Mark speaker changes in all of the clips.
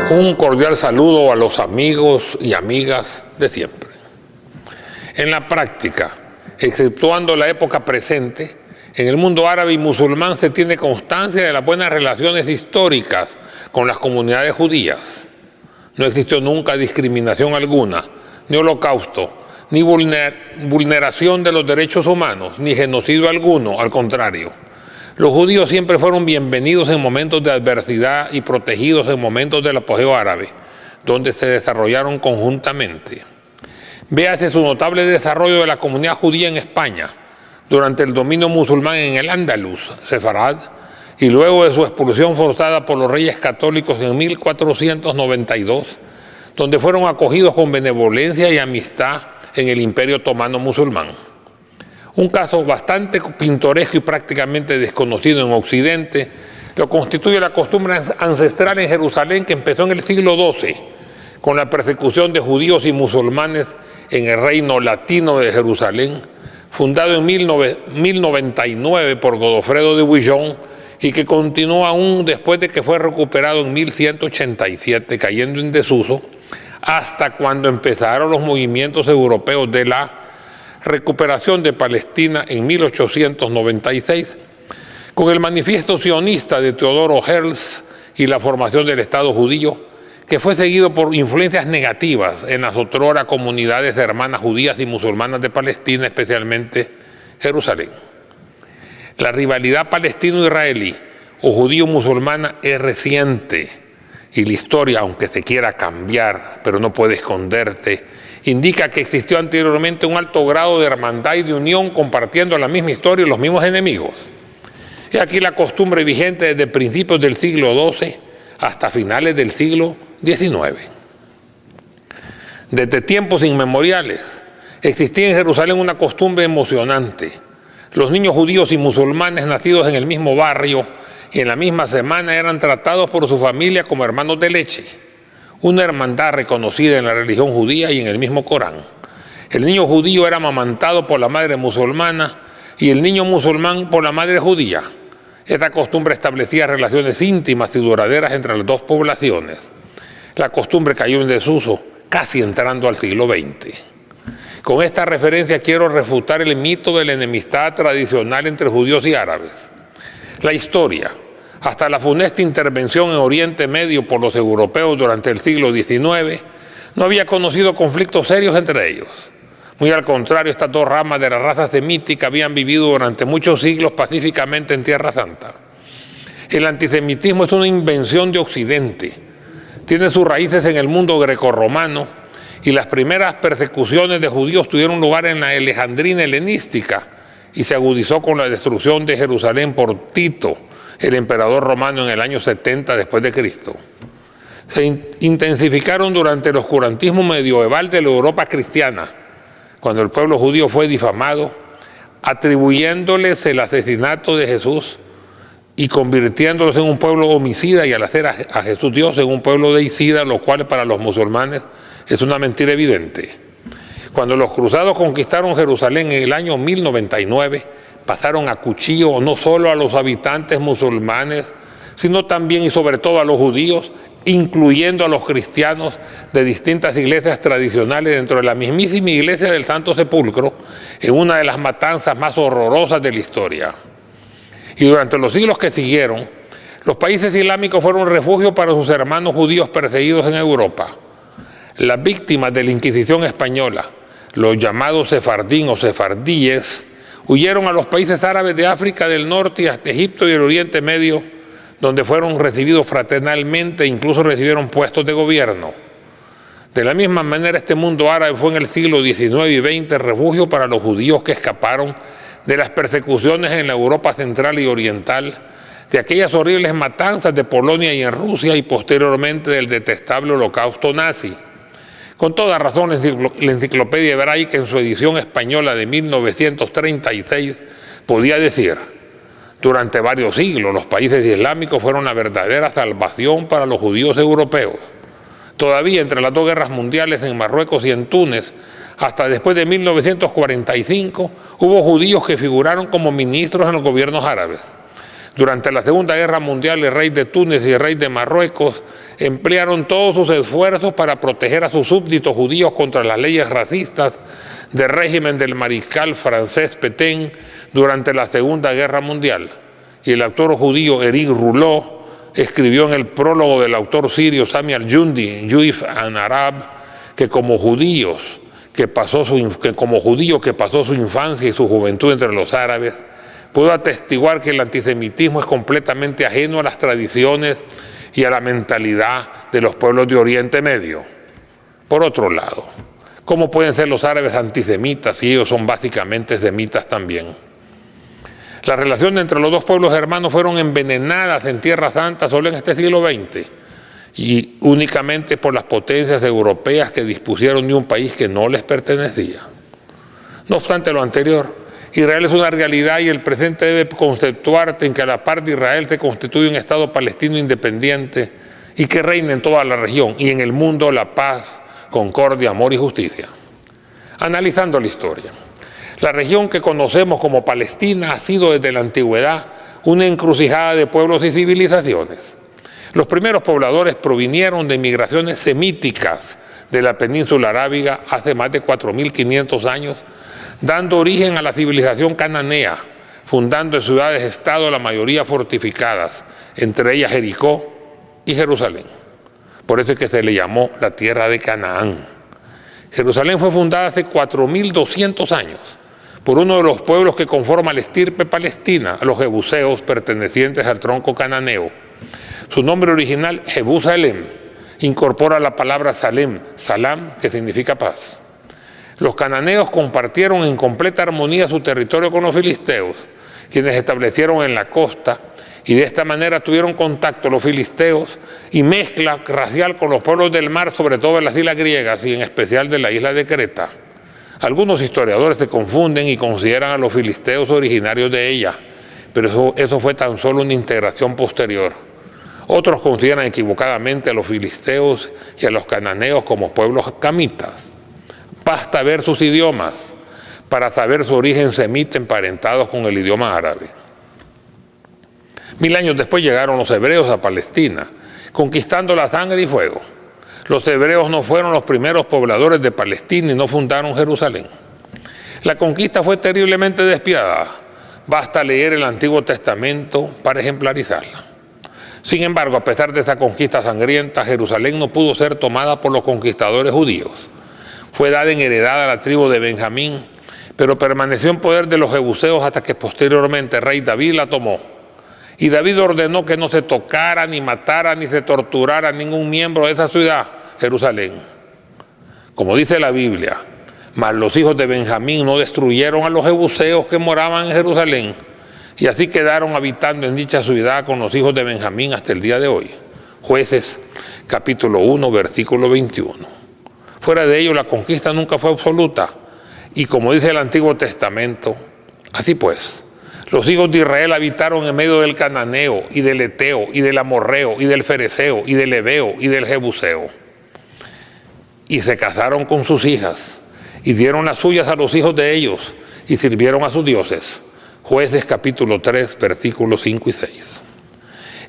Speaker 1: Un cordial saludo a los amigos y amigas de siempre. En la práctica, exceptuando la época presente, en el mundo árabe y musulmán se tiene constancia de las buenas relaciones históricas con las comunidades judías. No existió nunca discriminación alguna, ni holocausto, ni vulneración de los derechos humanos, ni genocidio alguno, al contrario. Los judíos siempre fueron bienvenidos en momentos de adversidad y protegidos en momentos del apogeo árabe, donde se desarrollaron conjuntamente. Véase su notable desarrollo de la comunidad judía en España, durante el dominio musulmán en el Andaluz, Sefarad, y luego de su expulsión forzada por los reyes católicos en 1492, donde fueron acogidos con benevolencia y amistad en el Imperio Otomano musulmán. Un caso bastante pintoresco y prácticamente desconocido en Occidente lo constituye la costumbre ancestral en Jerusalén que empezó en el siglo XII con la persecución de judíos y musulmanes en el reino latino de Jerusalén, fundado en 1099 por Godofredo de Bouillon y que continuó aún después de que fue recuperado en 1187, cayendo en desuso, hasta cuando empezaron los movimientos europeos de la recuperación de Palestina en 1896, con el manifiesto sionista de Teodoro Herzl y la formación del Estado judío, que fue seguido por influencias negativas en las otrora comunidades hermanas judías y musulmanas de Palestina, especialmente Jerusalén. La rivalidad palestino-israelí o judío-musulmana es reciente y la historia, aunque se quiera cambiar, pero no puede esconderse, indica que existió anteriormente un alto grado de hermandad y de unión compartiendo la misma historia y los mismos enemigos. Y aquí la costumbre vigente desde principios del siglo XII hasta finales del siglo XIX. Desde tiempos inmemoriales existía en Jerusalén una costumbre emocionante. Los niños judíos y musulmanes nacidos en el mismo barrio y en la misma semana eran tratados por su familia como hermanos de leche, una hermandad reconocida en la religión judía y en el mismo Corán. El niño judío era amamantado por la madre musulmana y el niño musulmán por la madre judía. Esta costumbre establecía relaciones íntimas y duraderas entre las dos poblaciones. La costumbre cayó en desuso casi entrando al siglo XX. Con esta referencia quiero refutar el mito de la enemistad tradicional entre judíos y árabes. La historia, hasta la funesta intervención en Oriente Medio por los europeos durante el siglo XIX, no había conocido conflictos serios entre ellos. Muy al contrario, estas dos ramas de la raza semítica habían vivido durante muchos siglos pacíficamente en Tierra Santa. El antisemitismo es una invención de Occidente. Tiene sus raíces en el mundo grecorromano y las primeras persecuciones de judíos tuvieron lugar en la Alejandrina helenística y se agudizó con la destrucción de Jerusalén por Tito, el emperador romano, en el año 70 después de Cristo. Se intensificaron durante el oscurantismo medieval de la Europa cristiana, cuando el pueblo judío fue difamado, atribuyéndoles el asesinato de Jesús y convirtiéndolos en un pueblo homicida y al hacer a Jesús Dios en un pueblo deicida, lo cual para los musulmanes es una mentira evidente. Cuando los cruzados conquistaron Jerusalén en el año 1099, pasaron a cuchillo no solo a los habitantes musulmanes, sino también y sobre todo a los judíos, incluyendo a los cristianos de distintas iglesias tradicionales dentro de la mismísima iglesia del Santo Sepulcro, en una de las matanzas más horrorosas de la historia. Y durante los siglos que siguieron, los países islámicos fueron refugio para sus hermanos judíos perseguidos en Europa. Las víctimas de la Inquisición española, los llamados sefardín o sefardíes, huyeron a los países árabes de África del Norte y hasta Egipto y el Oriente Medio, donde fueron recibidos fraternalmente e incluso recibieron puestos de gobierno. De la misma manera, este mundo árabe fue en el siglo XIX y XX refugio para los judíos que escaparon de las persecuciones en la Europa central y oriental, de aquellas horribles matanzas de Polonia y en Rusia y posteriormente del detestable holocausto nazi. Con toda razón, la Enciclopedia Hebraica en su edición española de 1936 podía decir: durante varios siglos los países islámicos fueron la verdadera salvación para los judíos europeos. Todavía entre las dos guerras mundiales en Marruecos y en Túnez, hasta después de 1945, hubo judíos que figuraron como ministros en los gobiernos árabes. Durante la Segunda Guerra Mundial, el rey de Túnez y el rey de Marruecos emplearon todos sus esfuerzos para proteger a sus súbditos judíos contra las leyes racistas del régimen del mariscal francés Pétain durante la Segunda Guerra Mundial. Y el autor judío Éric Rouleau escribió en el prólogo del autor sirio Sami al-Jundi, Juif and Arab, que como judío que pasó su infancia y su juventud entre los árabes, puedo atestiguar que el antisemitismo es completamente ajeno a las tradiciones y a la mentalidad de los pueblos de Oriente Medio. Por otro lado, ¿cómo pueden ser los árabes antisemitas si ellos son básicamente semitas también? Las relaciones entre los dos pueblos hermanos fueron envenenadas en Tierra Santa solo en este siglo XX y únicamente por las potencias europeas que dispusieron de un país que no les pertenecía. No obstante lo anterior, Israel es una realidad y el presente debe conceptuarse en que a la par de Israel se constituye un Estado palestino independiente y que reine en toda la región y en el mundo la paz, concordia, amor y justicia. Analizando la historia, la región que conocemos como Palestina ha sido desde la antigüedad una encrucijada de pueblos y civilizaciones. Los primeros pobladores provinieron de migraciones semíticas de la península arábiga hace más de 4.500 años, dando origen a la civilización cananea, fundando ciudades-estado la mayoría fortificadas, entre ellas Jericó y Jerusalén. Por eso es que se le llamó la tierra de Canaán. Jerusalén fue fundada hace 4.200 años por uno de los pueblos que conforma la estirpe palestina, los jebuseos pertenecientes al tronco cananeo. Su nombre original, Jerusalén, incorpora la palabra Salem, Salam, que significa paz. Los cananeos compartieron en completa armonía su territorio con los filisteos, quienes se establecieron en la costa y de esta manera tuvieron contacto los filisteos y mezcla racial con los pueblos del mar, sobre todo en las islas griegas y en especial de la isla de Creta. Algunos historiadores se confunden y consideran a los filisteos originarios de ella, pero eso fue tan solo una integración posterior. Otros consideran equivocadamente a los filisteos y a los cananeos como pueblos camitas. Basta ver sus idiomas para saber su origen semita emparentados con el idioma árabe. 1000 años después llegaron los hebreos a Palestina, conquistando la sangre y fuego. Los hebreos no fueron los primeros pobladores de Palestina y no fundaron Jerusalén. La conquista fue terriblemente despiadada. Basta leer el Antiguo Testamento para ejemplarizarla. Sin embargo, a pesar de esa conquista sangrienta, Jerusalén no pudo ser tomada por los conquistadores judíos. Fue dada en heredad a la tribu de Benjamín, pero permaneció en poder de los jebuseos hasta que posteriormente el rey David la tomó. Y David ordenó que no se tocara, ni matara, ni se torturara a ningún miembro de esa ciudad, Jerusalén. Como dice la Biblia, mas los hijos de Benjamín no destruyeron a los jebuseos que moraban en Jerusalén, y así quedaron habitando en dicha ciudad con los hijos de Benjamín hasta el día de hoy. Jueces, capítulo 1, versículo 21. Fuera de ello, la conquista nunca fue absoluta, y como dice el Antiguo Testamento, así pues, los hijos de Israel habitaron en medio del cananeo, y del eteo, y del amorreo, y del fereceo, y del heveo, y del jebuseo. Y se casaron con sus hijas, y dieron las suyas a los hijos de ellos, y sirvieron a sus dioses. Jueces capítulo 3, versículos 5 y 6.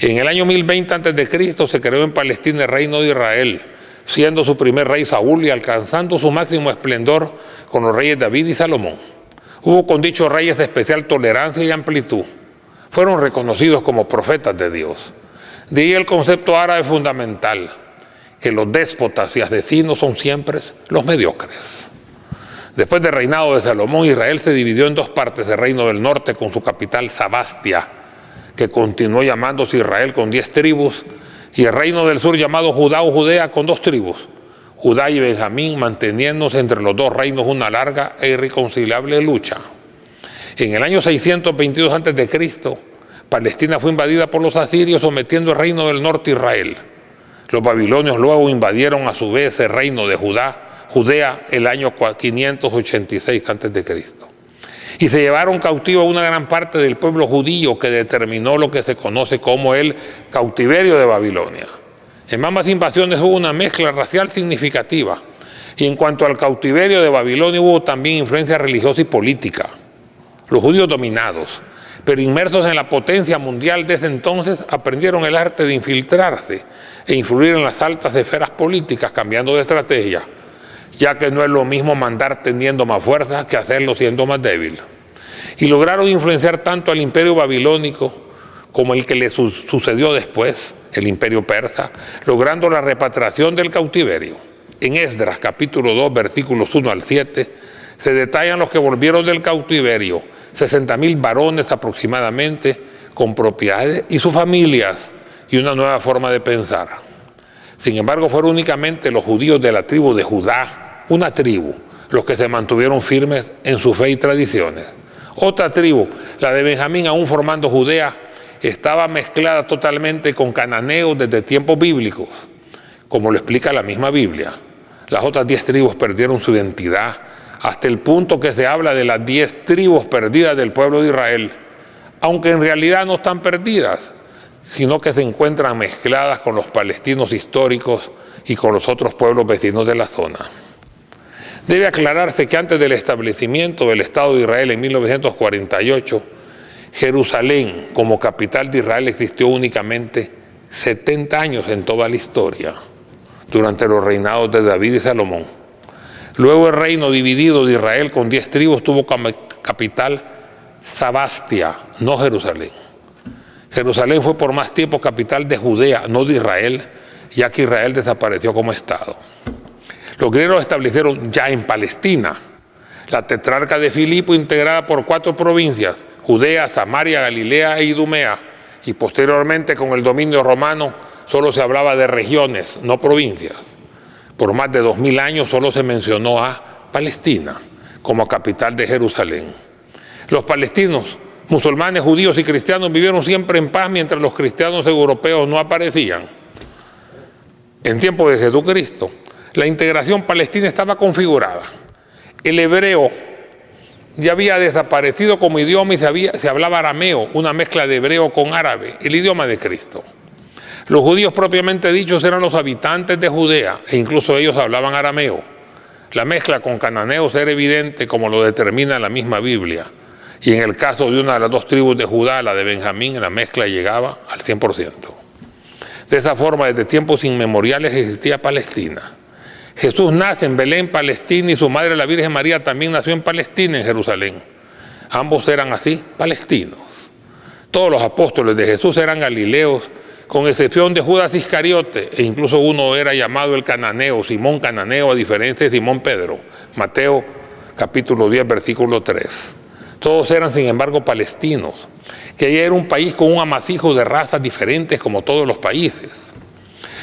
Speaker 1: En el año 1020 a.C. se creó en Palestina el reino de Israel, siendo su primer rey Saúl y alcanzando su máximo esplendor con los reyes David y Salomón. Hubo con dichos reyes de especial tolerancia y amplitud. Fueron reconocidos como profetas de Dios. De ahí el concepto árabe fundamental, que los déspotas y asesinos son siempre los mediocres. Después del reinado de Salomón, Israel se dividió en dos partes: el reino del norte con su capital Sabastia, que continuó llamándose Israel con 10 tribus, y el reino del sur llamado Judá o Judea con 2 tribus, Judá y Benjamín, manteniéndose entre los dos reinos una larga e irreconciliable lucha. En el año 622 a.C., Palestina fue invadida por los asirios, sometiendo el reino del norte a Israel. Los babilonios luego invadieron a su vez el reino de Judea el año 586 a.C. Y se llevaron cautivo a una gran parte del pueblo judío, que determinó lo que se conoce como el cautiverio de Babilonia. En ambas invasiones hubo una mezcla racial significativa, y en cuanto al cautiverio de Babilonia hubo también influencia religiosa y política. Los judíos dominados pero inmersos en la potencia mundial desde entonces, aprendieron el arte de infiltrarse e influir en las altas esferas políticas, cambiando de estrategia, ya que no es lo mismo mandar teniendo más fuerza que hacerlo siendo más débil. Y lograron influenciar tanto al imperio babilónico como el que le sucedió después, el imperio persa, logrando la repatriación del cautiverio. En Esdras, capítulo 2, versículos 1 al 7, se detallan los que volvieron del cautiverio, 60.000 varones aproximadamente, con propiedades y sus familias, y una nueva forma de pensar. Sin embargo, fueron únicamente los judíos de la tribu de Judá, una tribu, los que se mantuvieron firmes en su fe y tradiciones. Otra tribu, la de Benjamín, aún formando Judea, estaba mezclada totalmente con cananeos desde tiempos bíblicos, como lo explica la misma Biblia. Las otras 10 tribus perdieron su identidad, hasta el punto que se habla de las 10 tribus perdidas del pueblo de Israel, aunque en realidad no están perdidas, sino que se encuentran mezcladas con los palestinos históricos y con los otros pueblos vecinos de la zona. Debe aclararse que antes del establecimiento del Estado de Israel en 1948, Jerusalén como capital de Israel existió únicamente 70 años en toda la historia, durante los reinados de David y Salomón. Luego el reino dividido de Israel con 10 tribus tuvo como capital Sabastia, no Jerusalén. Jerusalén fue por más tiempo capital de Judea, no de Israel, ya que Israel desapareció como Estado. Los griegos establecieron ya en Palestina la tetrarca de Filipo, integrada por 4 provincias, Judea, Samaria, Galilea e Idumea, y posteriormente con el dominio romano solo se hablaba de regiones, no provincias. Por más de 2000 años solo se mencionó a Palestina como capital de Jerusalén. Los palestinos, musulmanes, judíos y cristianos vivieron siempre en paz mientras los cristianos europeos no aparecían. En tiempos de Jesucristo, la integración palestina estaba configurada. El hebreo ya había desaparecido como idioma y se hablaba arameo, una mezcla de hebreo con árabe, el idioma de Cristo. Los judíos propiamente dichos eran los habitantes de Judea e incluso ellos hablaban arameo. La mezcla con cananeos era evidente como lo determina la misma Biblia. Y en el caso de una de las 2 tribus de Judá, la de Benjamín, la mezcla llegaba al 100%. De esa forma, desde tiempos inmemoriales existía Palestina. Jesús nace en Belén, Palestina, y su madre, la Virgen María, también nació en Palestina, en Jerusalén. Ambos eran así, palestinos. Todos los apóstoles de Jesús eran galileos, con excepción de Judas Iscariote, e incluso uno era llamado el cananeo, Simón Cananeo, a diferencia de Simón Pedro. Mateo capítulo 10, versículo 3. Todos eran, sin embargo, palestinos, que allá era un país con un amasijo de razas diferentes como todos los países.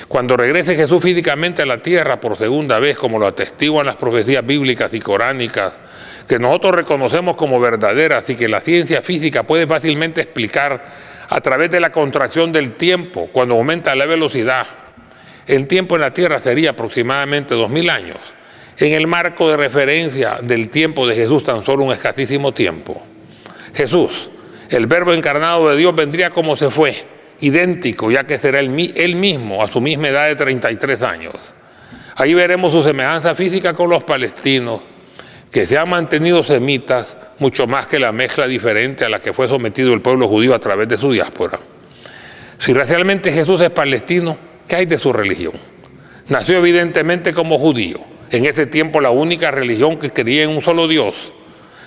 Speaker 1: Cuando regrese Jesús físicamente a la tierra por segunda vez, como lo atestiguan las profecías bíblicas y coránicas, que nosotros reconocemos como verdaderas y que la ciencia física puede fácilmente explicar a través de la contracción del tiempo, cuando aumenta la velocidad, el tiempo en la tierra sería aproximadamente 2000 años. En el marco de referencia del tiempo de Jesús, tan solo un escasísimo tiempo. Jesús, el verbo encarnado de Dios, vendría como se fue, idéntico, ya que será él mismo a su misma edad de 33 años. Ahí veremos su semejanza física con los palestinos, que se han mantenido semitas mucho más que la mezcla diferente a la que fue sometido el pueblo judío a través de su diáspora. Si racialmente Jesús es palestino, ¿qué hay de su religión? Nació evidentemente como judío, en ese tiempo la única religión que creía en un solo Dios.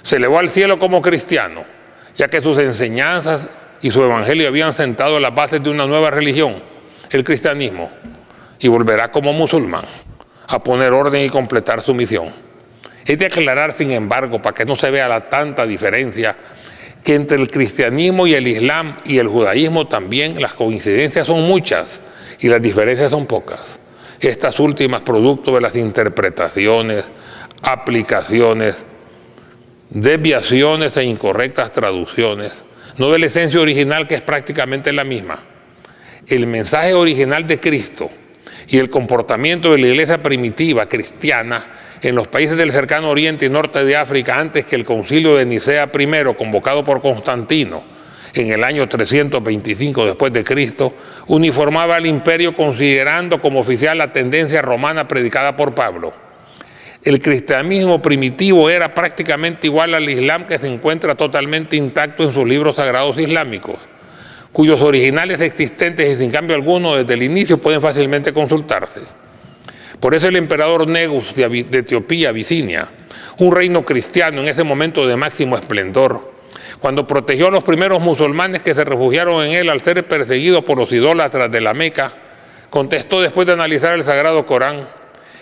Speaker 1: Se elevó al cielo como cristiano, ya que sus enseñanzas y su evangelio habían sentado las bases de una nueva religión, el cristianismo, y volverá como musulmán a poner orden y completar su misión. Es de aclarar, sin embargo, para que no se vea la tanta diferencia, que entre el cristianismo y el islam y el judaísmo también las coincidencias son muchas y las diferencias son pocas. Estas últimas producto de las interpretaciones, aplicaciones, desviaciones e incorrectas traducciones, no de la esencia original, que es prácticamente la misma. El mensaje original de Cristo y el comportamiento de la iglesia primitiva cristiana en los países del cercano oriente y norte de África, antes que el concilio de Nicea I, convocado por Constantino en el año 325 después de Cristo, uniformaba al imperio considerando como oficial la tendencia romana predicada por Pablo. El cristianismo primitivo era prácticamente igual al Islam, que se encuentra totalmente intacto en sus libros sagrados islámicos, cuyos originales existentes y sin cambio alguno desde el inicio pueden fácilmente consultarse. Por eso el emperador Negus de Etiopía, Abisinia, un reino cristiano en ese momento de máximo esplendor, cuando protegió a los primeros musulmanes que se refugiaron en él al ser perseguidos por los idólatras de la Meca, contestó después de analizar el Sagrado Corán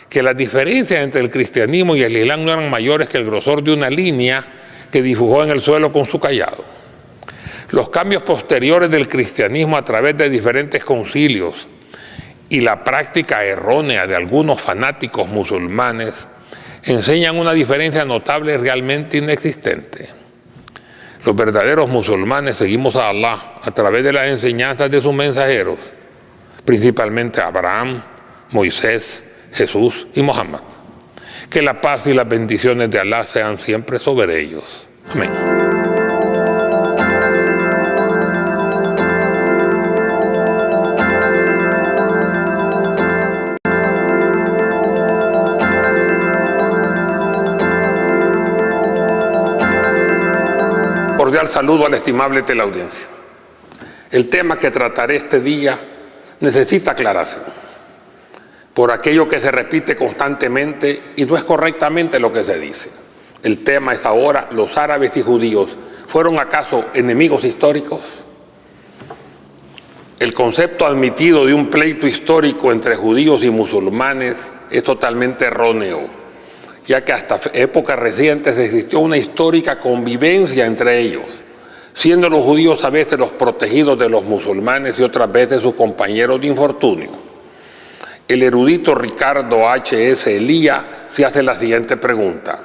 Speaker 1: que las diferencias entre el cristianismo y el islam no eran mayores que el grosor de una línea que dibujó en el suelo con su cayado. Los cambios posteriores del cristianismo a través de diferentes concilios y la práctica errónea de algunos fanáticos musulmanes enseñan una diferencia notable realmente inexistente. Los verdaderos musulmanes seguimos a Allah a través de las enseñanzas de sus mensajeros, principalmente Abraham, Moisés, Jesús y Mohammed. Que la paz y las bendiciones de Allah sean siempre sobre ellos. Amén. Cordial saludo a la estimable teleaudiencia. El tema que trataré este día necesita aclaración por aquello que se repite constantemente y no es correctamente lo que se dice. El tema es ahora: ¿los árabes y judíos fueron acaso enemigos históricos? El concepto admitido de un pleito histórico entre judíos y musulmanes es totalmente erróneo, ya que hasta épocas recientes existió una histórica convivencia entre ellos, siendo los judíos a veces los protegidos de los musulmanes y otras veces sus compañeros de infortunio. El erudito Ricardo H.S. Elía se hace la siguiente pregunta: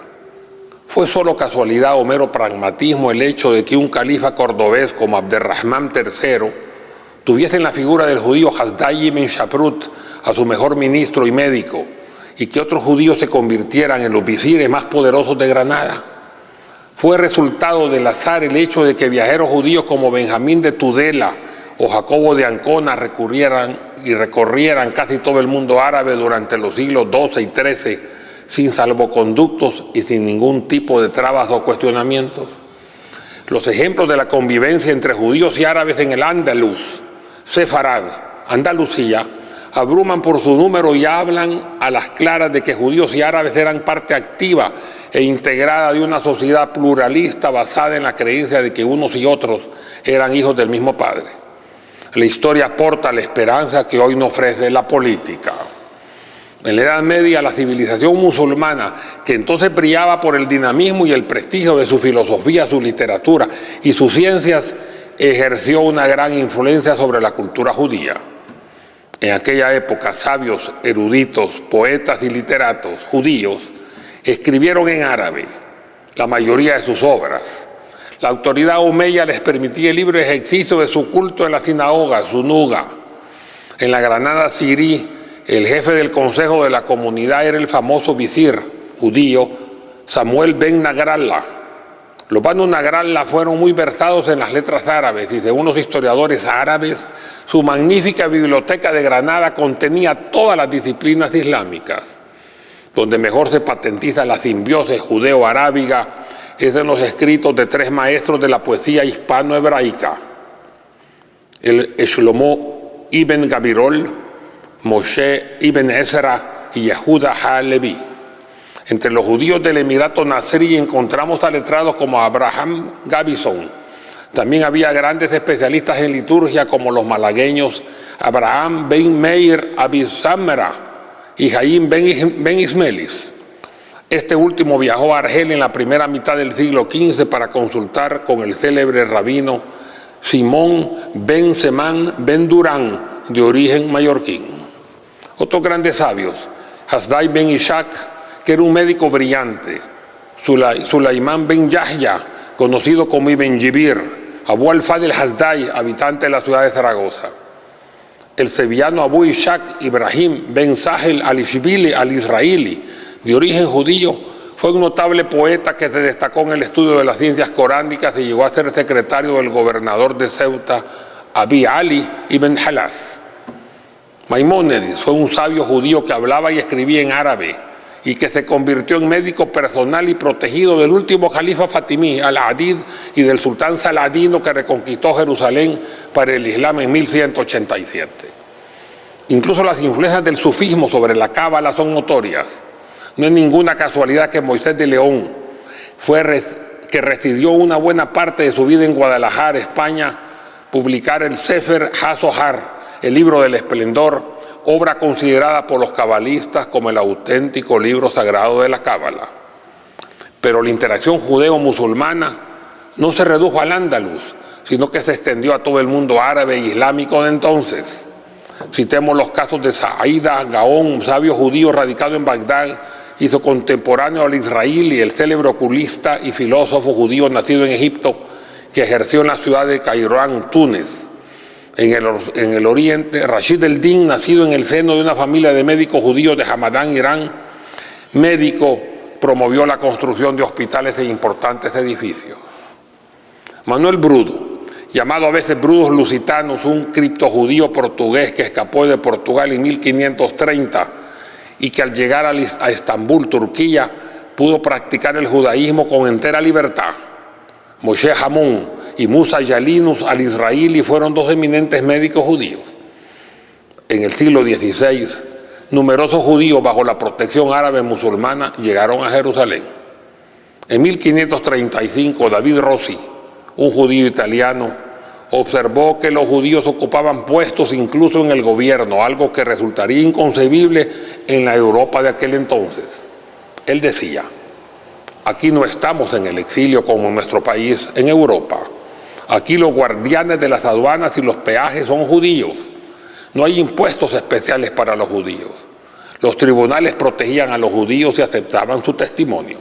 Speaker 1: ¿fue solo casualidad o mero pragmatismo el hecho de que un califa cordobés como Abderrahmán III tuviese en la figura del judío Hasdai ibn Shaprut a su mejor ministro y médico, y que otros judíos se convirtieran en los visires más poderosos de Granada? ¿Fue resultado del azar el hecho de que viajeros judíos como Benjamín de Tudela o Jacobo de Ancona recorrieran casi todo el mundo árabe durante los siglos XII y XIII sin salvoconductos y sin ningún tipo de trabas o cuestionamientos? Los ejemplos de la convivencia entre judíos y árabes en el Andalus, Sefarad, Andalucía, abruman por su número y hablan a las claras de que judíos y árabes eran parte activa e integrada de una sociedad pluralista basada en la creencia de que unos y otros eran hijos del mismo Padre. La historia aporta la esperanza que hoy nos ofrece la política. En la Edad Media, la civilización musulmana, que entonces brillaba por el dinamismo y el prestigio de su filosofía, su literatura y sus ciencias, ejerció una gran influencia sobre la cultura judía. En aquella época, sabios, eruditos, poetas y literatos judíos escribieron en árabe la mayoría de sus obras. La autoridad omeya les permitía el libre ejercicio de su culto en la sinagoga, su nuga. En la Granada sirí, el jefe del consejo de la comunidad era el famoso visir judío Samuel ben Nagrallah. Los Banu Nagrallah fueron muy versados en las letras árabes y, según los historiadores árabes, su magnífica biblioteca de Granada contenía todas las disciplinas islámicas. Donde mejor se patentiza la simbiosis judeo-arábiga es en los escritos de tres maestros de la poesía hispano-hebraica: el Shlomo ibn Gabirol, Moshe ibn Ezra y Yehuda ha-Leví. Entre los judíos del Emirato Nasrí encontramos a letrados como Abraham Gavison. También había grandes especialistas en liturgia como los malagueños Abraham ben Meir Abisamra y Jaim ben Ismelis. Este último viajó a Argel en la primera mitad del siglo XV para consultar con el célebre rabino Simón ben Semán ben Durán, de origen mallorquín. Otros grandes sabios: Hasdai ben Ishaq, que era un médico brillante; Sulaimán ben Yahya, conocido como Ibn Jibir; Abu al-Fadl Hasdai, habitante de la ciudad de Zaragoza; el sevillano Abu Ishaq Ibrahim ben Sahel al-Ishbili al-Israeli, de origen judío, fue un notable poeta que se destacó en el estudio de las ciencias coránicas y llegó a ser secretario del gobernador de Ceuta, Abi Ali ibn Halas. Maimónides fue un sabio judío que hablaba y escribía en árabe y que se convirtió en médico personal y protegido del último califa fatimí, Al-Adid, y del sultán Saladino, que reconquistó Jerusalén para el Islam en 1187. Incluso las influencias del sufismo sobre la cábala son notorias. No es ninguna casualidad que Moisés de León, que residió una buena parte de su vida en Guadalajara, España, publicara el Sefer HaZohar, el libro del esplendor, obra considerada por los cabalistas como el auténtico libro sagrado de la cábala. Pero la interacción judeo-musulmana no se redujo al Andaluz, sino que se extendió a todo el mundo árabe e islámico de entonces. Citemos los casos de Saída Gaón, un sabio judío radicado en Bagdad y su contemporáneo al-Israeli, el célebre oculista y filósofo judío nacido en Egipto, que ejerció en la ciudad de Cairán, Túnez. En el oriente, Rashid el-Din, nacido en el seno de una familia de médicos judíos de Hamadán, Irán, médico, promovió la construcción de hospitales e importantes edificios. Manuel Brudo, llamado a veces Brudos Lusitanos, un criptojudío portugués que escapó de Portugal en 1530 y que al llegar a Estambul, Turquía, pudo practicar el judaísmo con entera libertad. Moshe Hamon y Musa Yalinus al-Israeli fueron dos eminentes médicos judíos. En el siglo XVI, numerosos judíos bajo la protección árabe musulmana llegaron a Jerusalén. En 1535, David Rossi, un judío italiano, observó que los judíos ocupaban puestos incluso en el gobierno, algo que resultaría inconcebible en la Europa de aquel entonces. Él decía: aquí no estamos en el exilio como en nuestro país, en Europa. Aquí los guardianes de las aduanas y los peajes son judíos. No hay impuestos especiales para los judíos. Los tribunales protegían a los judíos y aceptaban su testimonio.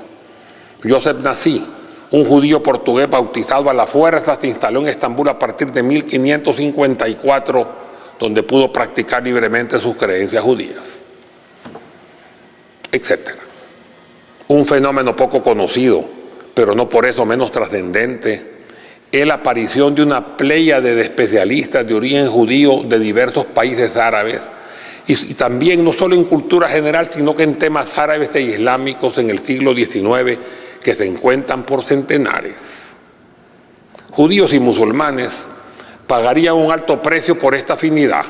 Speaker 1: Joseph Nassí, un judío portugués bautizado a la fuerza, se instaló en Estambul a partir de 1554, donde pudo practicar libremente sus creencias judías, etc. Un fenómeno poco conocido, pero no por eso menos trascendente, es la aparición de una pléyade de especialistas de origen judío de diversos países árabes, y también no solo en cultura general, sino que en temas árabes e islámicos en el siglo XIX, que se encuentran por centenares. Judíos y musulmanes pagarían un alto precio por esta afinidad.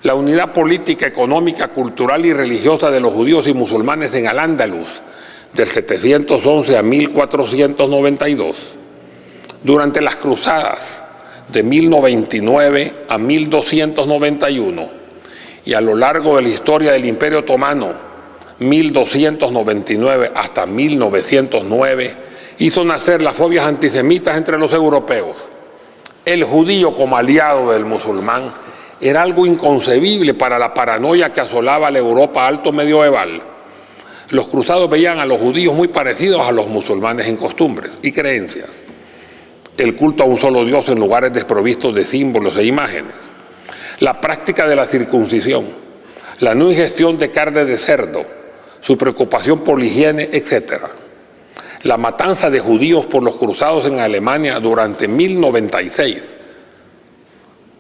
Speaker 1: La unidad política, económica, cultural y religiosa de los judíos y musulmanes en Al-Ándalus, del 711 a 1492. Durante las cruzadas de 1099 a 1291 y a lo largo de la historia del Imperio Otomano, 1299 hasta 1909, hizo nacer las fobias antisemitas entre los europeos. El judío como aliado del musulmán era algo inconcebible para la paranoia que asolaba la Europa alto medieval. Los cruzados veían a los judíos muy parecidos a los musulmanes en costumbres y creencias. El culto a un solo Dios en lugares desprovistos de símbolos e imágenes. La práctica de la circuncisión, la no ingestión de carne de cerdo, su preocupación por la higiene, etc. La matanza de judíos por los cruzados en Alemania durante 1096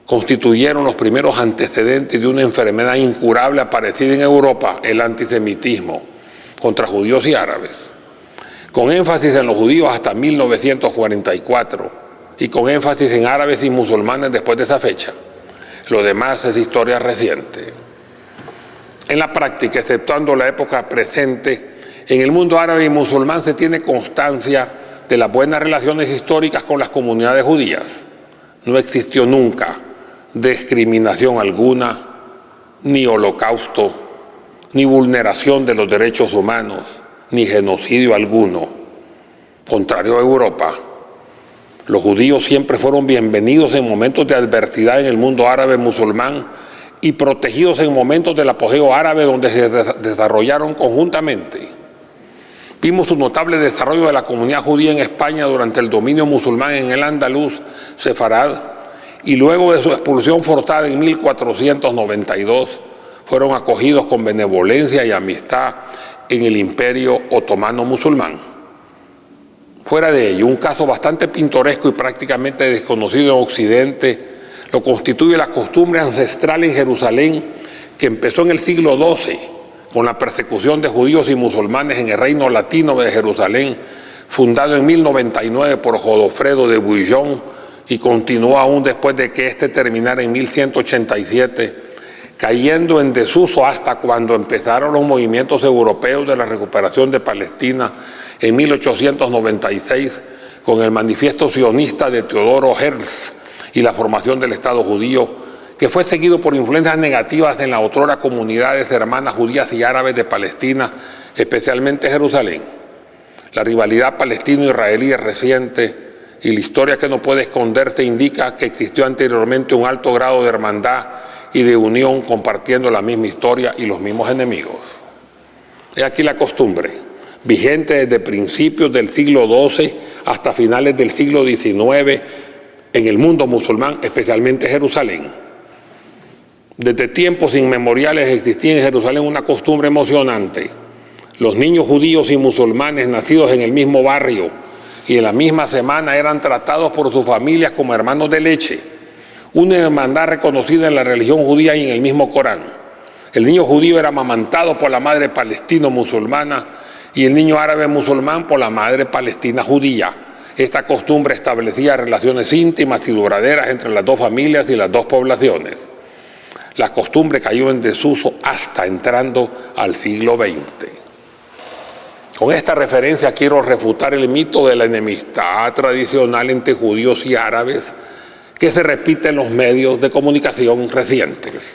Speaker 1: constituyeron los primeros antecedentes de una enfermedad incurable aparecida en Europa, el antisemitismo contra judíos y árabes, con énfasis en los judíos hasta 1944 y con énfasis en árabes y musulmanes después de esa fecha. Lo demás es historia reciente. En la práctica, exceptuando la época presente, en el mundo árabe y musulmán se tiene constancia de las buenas relaciones históricas con las comunidades judías. No existió nunca discriminación alguna, ni holocausto, ni vulneración de los derechos humanos, ni genocidio alguno. Contrario a Europa, los judíos siempre fueron bienvenidos en momentos de adversidad en el mundo árabe musulmán y protegidos en momentos del apogeo árabe donde se desarrollaron conjuntamente. Vimos un notable desarrollo de la comunidad judía en España durante el dominio musulmán en el Andaluz, Sefarad, y luego de su expulsión forzada en 1492, fueron acogidos con benevolencia y amistad en el Imperio Otomano musulmán. Fuera de ello, un caso bastante pintoresco y prácticamente desconocido en Occidente lo constituye la costumbre ancestral en Jerusalén que empezó en el siglo XII, con la persecución de judíos y musulmanes en el Reino Latino de Jerusalén, fundado en 1099 por Godofredo de Bouillon y continuó aún después de que éste terminara en 1187, cayendo en desuso hasta cuando empezaron los movimientos europeos de la recuperación de Palestina en 1896, con el manifiesto sionista de Teodoro Herzl y la formación del Estado judío, que fue seguido por influencias negativas en las otrora comunidades hermanas judías y árabes de Palestina, especialmente Jerusalén. La rivalidad palestino-israelí es reciente y la historia que no puede esconderse indica que existió anteriormente un alto grado de hermandad y de unión compartiendo la misma historia y los mismos enemigos. He aquí la costumbre, vigente desde principios del siglo XII hasta finales del siglo XIX en el mundo musulmán, especialmente Jerusalén. Desde tiempos inmemoriales existía en Jerusalén una costumbre emocionante. Los niños judíos y musulmanes nacidos en el mismo barrio y en la misma semana eran tratados por sus familias como hermanos de leche, una hermandad reconocida en la religión judía y en el mismo Corán. El niño judío era amamantado por la madre palestino-musulmana y el niño árabe musulmán por la madre palestina judía. Esta costumbre establecía relaciones íntimas y duraderas entre las dos familias y las dos poblaciones. La costumbre cayó en desuso hasta entrando al siglo XX. Con esta referencia quiero refutar el mito de la enemistad tradicional entre judíos y árabes que se repite en los medios de comunicación recientes.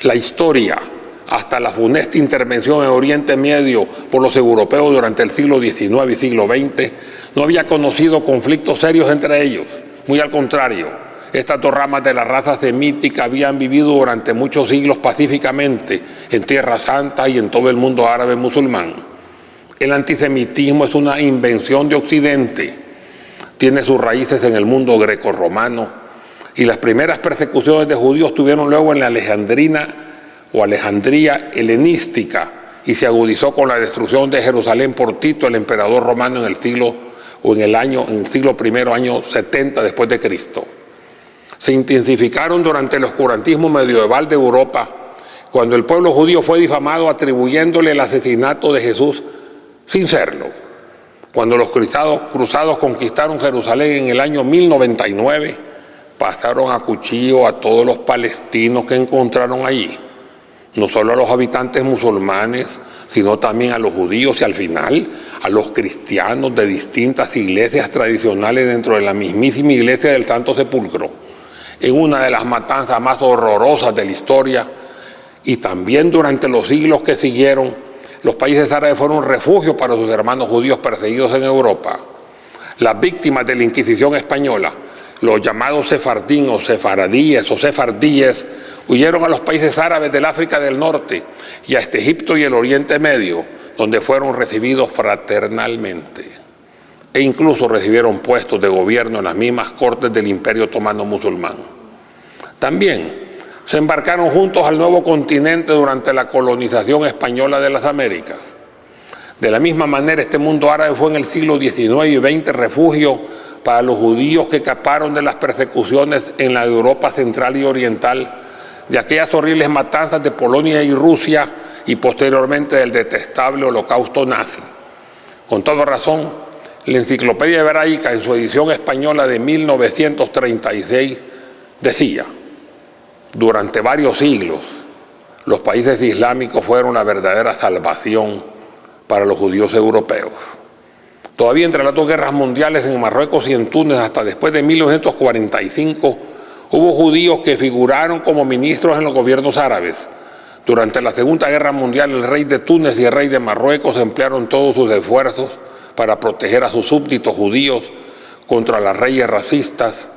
Speaker 1: La historia, hasta la funesta intervención en Oriente Medio por los europeos durante el siglo XIX y siglo XX, no había conocido conflictos serios entre ellos. Muy al contrario, estas dos ramas de la raza semítica habían vivido durante muchos siglos pacíficamente en Tierra Santa y en todo el mundo árabe musulmán. El antisemitismo es una invención de Occidente, tiene sus raíces en el mundo grecorromano y las primeras persecuciones de judíos tuvieron luego en la Alejandría helenística y se agudizó con la destrucción de Jerusalén por Tito, el emperador romano, en el siglo I, año 70 después de Cristo. Se intensificaron durante el oscurantismo medieval de Europa, cuando el pueblo judío fue difamado atribuyéndole el asesinato de Jesús sin serlo. Cuando los cruzados conquistaron Jerusalén en el año 1099, pasaron a cuchillo a todos los palestinos que encontraron allí, no solo a los habitantes musulmanes, sino también a los judíos y al final a los cristianos de distintas iglesias tradicionales dentro de la mismísima iglesia del Santo Sepulcro, en una de las matanzas más horrorosas de la historia. Y también durante los siglos que siguieron, los países árabes fueron refugio para sus hermanos judíos perseguidos en Europa. Las víctimas de la Inquisición española, los llamados sefardín o sefaradíes o sefardíes, huyeron a los países árabes del África del Norte y a Egipto y el Oriente Medio, donde fueron recibidos fraternalmente. E incluso recibieron puestos de gobierno en las mismas cortes del Imperio Otomano musulmán. También se embarcaron juntos al nuevo continente durante la colonización española de las Américas. De la misma manera, este mundo árabe fue en el siglo XIX y XX refugio para los judíos que escaparon de las persecuciones en la Europa central y oriental, de aquellas horribles matanzas de Polonia y Rusia y posteriormente del detestable holocausto nazi. Con toda razón, la Enciclopedia Hebraica en su edición española de 1936 decía: durante varios siglos, los países islámicos fueron la verdadera salvación para los judíos europeos. Todavía entre las dos guerras mundiales en Marruecos y en Túnez, hasta después de 1945, hubo judíos que figuraron como ministros en los gobiernos árabes. Durante la Segunda Guerra Mundial, el rey de Túnez y el rey de Marruecos emplearon todos sus esfuerzos para proteger a sus súbditos judíos contra las leyes racistas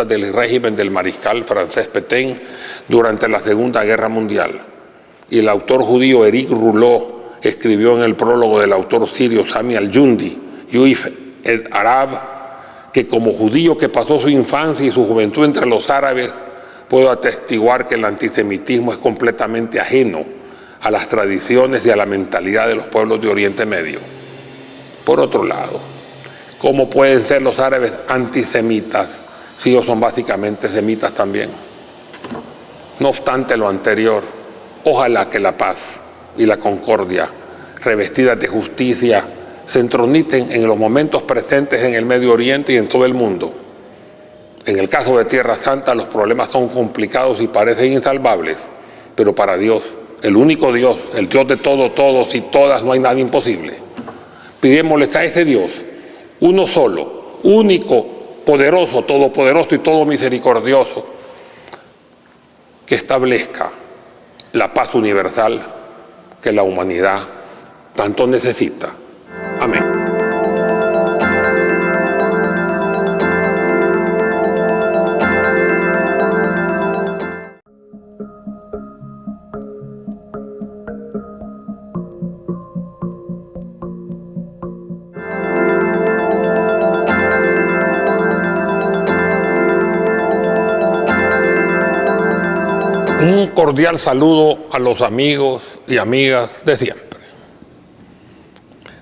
Speaker 1: del régimen del mariscal francés Pétain durante la Segunda Guerra Mundial. Y el autor judío Éric Rouleau escribió en el prólogo del autor sirio Sami al-Jundi, Juif et Arab, que como judío que pasó su infancia y su juventud entre los árabes, puedo atestiguar que el antisemitismo es completamente ajeno a las tradiciones y a la mentalidad de los pueblos de Oriente Medio. Por otro lado, ¿cómo pueden ser los árabes antisemitas si ellos son básicamente semitas también? No obstante lo anterior, ojalá que la paz y la concordia, revestidas de justicia, se entroniten en los momentos presentes en el Medio Oriente y en todo el mundo. En el caso de Tierra Santa, los problemas son complicados y parecen insalvables, pero para Dios, el único Dios, el Dios de todos y todas, no hay nada imposible. Pidémosle a ese Dios, uno solo, único, poderoso, todopoderoso y todo misericordioso, que establezca la paz universal que la humanidad tanto necesita. Amén. Un cordial saludo a los amigos y amigas de siempre.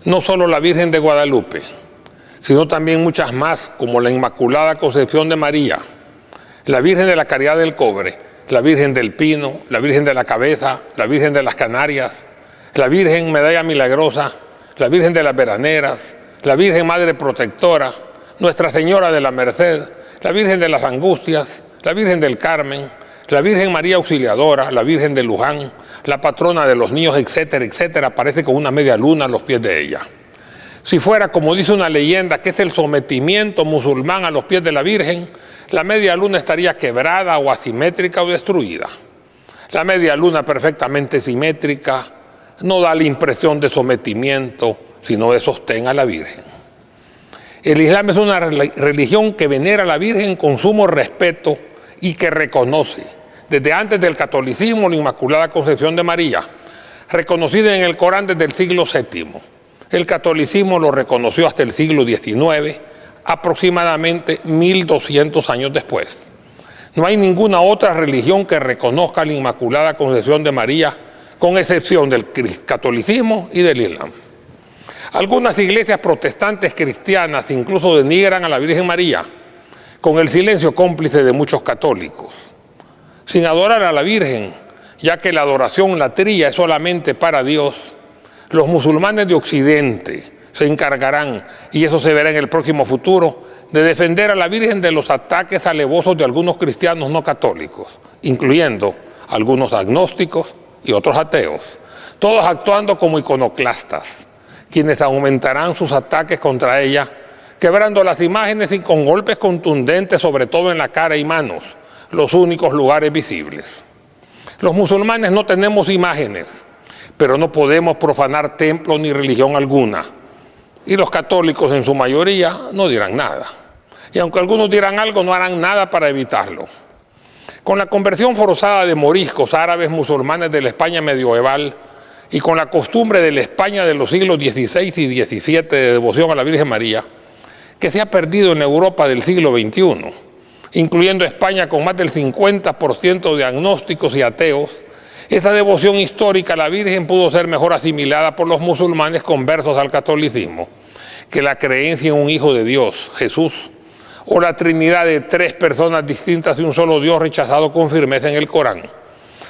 Speaker 1: No solo la Virgen de Guadalupe, sino también muchas más, como la Inmaculada Concepción de María, la Virgen de la Caridad del Cobre, la Virgen del Pino, la Virgen de la Cabeza, la Virgen de las Canarias, la Virgen Medalla Milagrosa, la Virgen de las Veraneras, la Virgen Madre Protectora, Nuestra Señora de la Merced, la Virgen de las Angustias, la Virgen del Carmen, la Virgen María Auxiliadora, la Virgen de Luján, la patrona de los niños, etcétera, etcétera, aparece con una media luna a los pies de ella. Si fuera, como dice una leyenda, que es el sometimiento musulmán a los pies de la Virgen, la media luna estaría quebrada o asimétrica o destruida. La media luna perfectamente simétrica no da la impresión de sometimiento, sino de sostén a la Virgen. El Islam es una religión que venera a la Virgen con sumo respeto y que reconoce, desde antes del catolicismo, la Inmaculada Concepción de María, reconocida en el Corán desde el siglo VII. El catolicismo lo reconoció hasta el siglo XIX, aproximadamente 1200 años después. No hay ninguna otra religión que reconozca la Inmaculada Concepción de María, con excepción del catolicismo y del Islam. Algunas iglesias protestantes cristianas incluso denigran a la Virgen María, con el silencio cómplice de muchos católicos, sin adorar a la Virgen, ya que la adoración latría es solamente para Dios. Los musulmanes de Occidente se encargarán, y eso se verá en el próximo futuro, de defender a la Virgen de los ataques alevosos de algunos cristianos no católicos, incluyendo algunos agnósticos y otros ateos, todos actuando como iconoclastas, quienes aumentarán sus ataques contra ella, quebrando las imágenes y con golpes contundentes, sobre todo en la cara y manos, los únicos lugares visibles. Los musulmanes no tenemos imágenes, pero no podemos profanar templo ni religión alguna. Y los católicos en su mayoría no dirán nada. Y aunque algunos dirán algo, no harán nada para evitarlo. Con la conversión forzada de moriscos árabes musulmanes de la España medieval y con la costumbre de la España de los siglos XVI y XVII de devoción a la Virgen María, que se ha perdido en la Europa del siglo XXI, incluyendo España con más del 50% de agnósticos y ateos, esa devoción histórica a la Virgen pudo ser mejor asimilada por los musulmanes conversos al catolicismo que la creencia en un Hijo de Dios, Jesús, o la Trinidad de tres personas distintas y un solo Dios rechazado con firmeza en el Corán,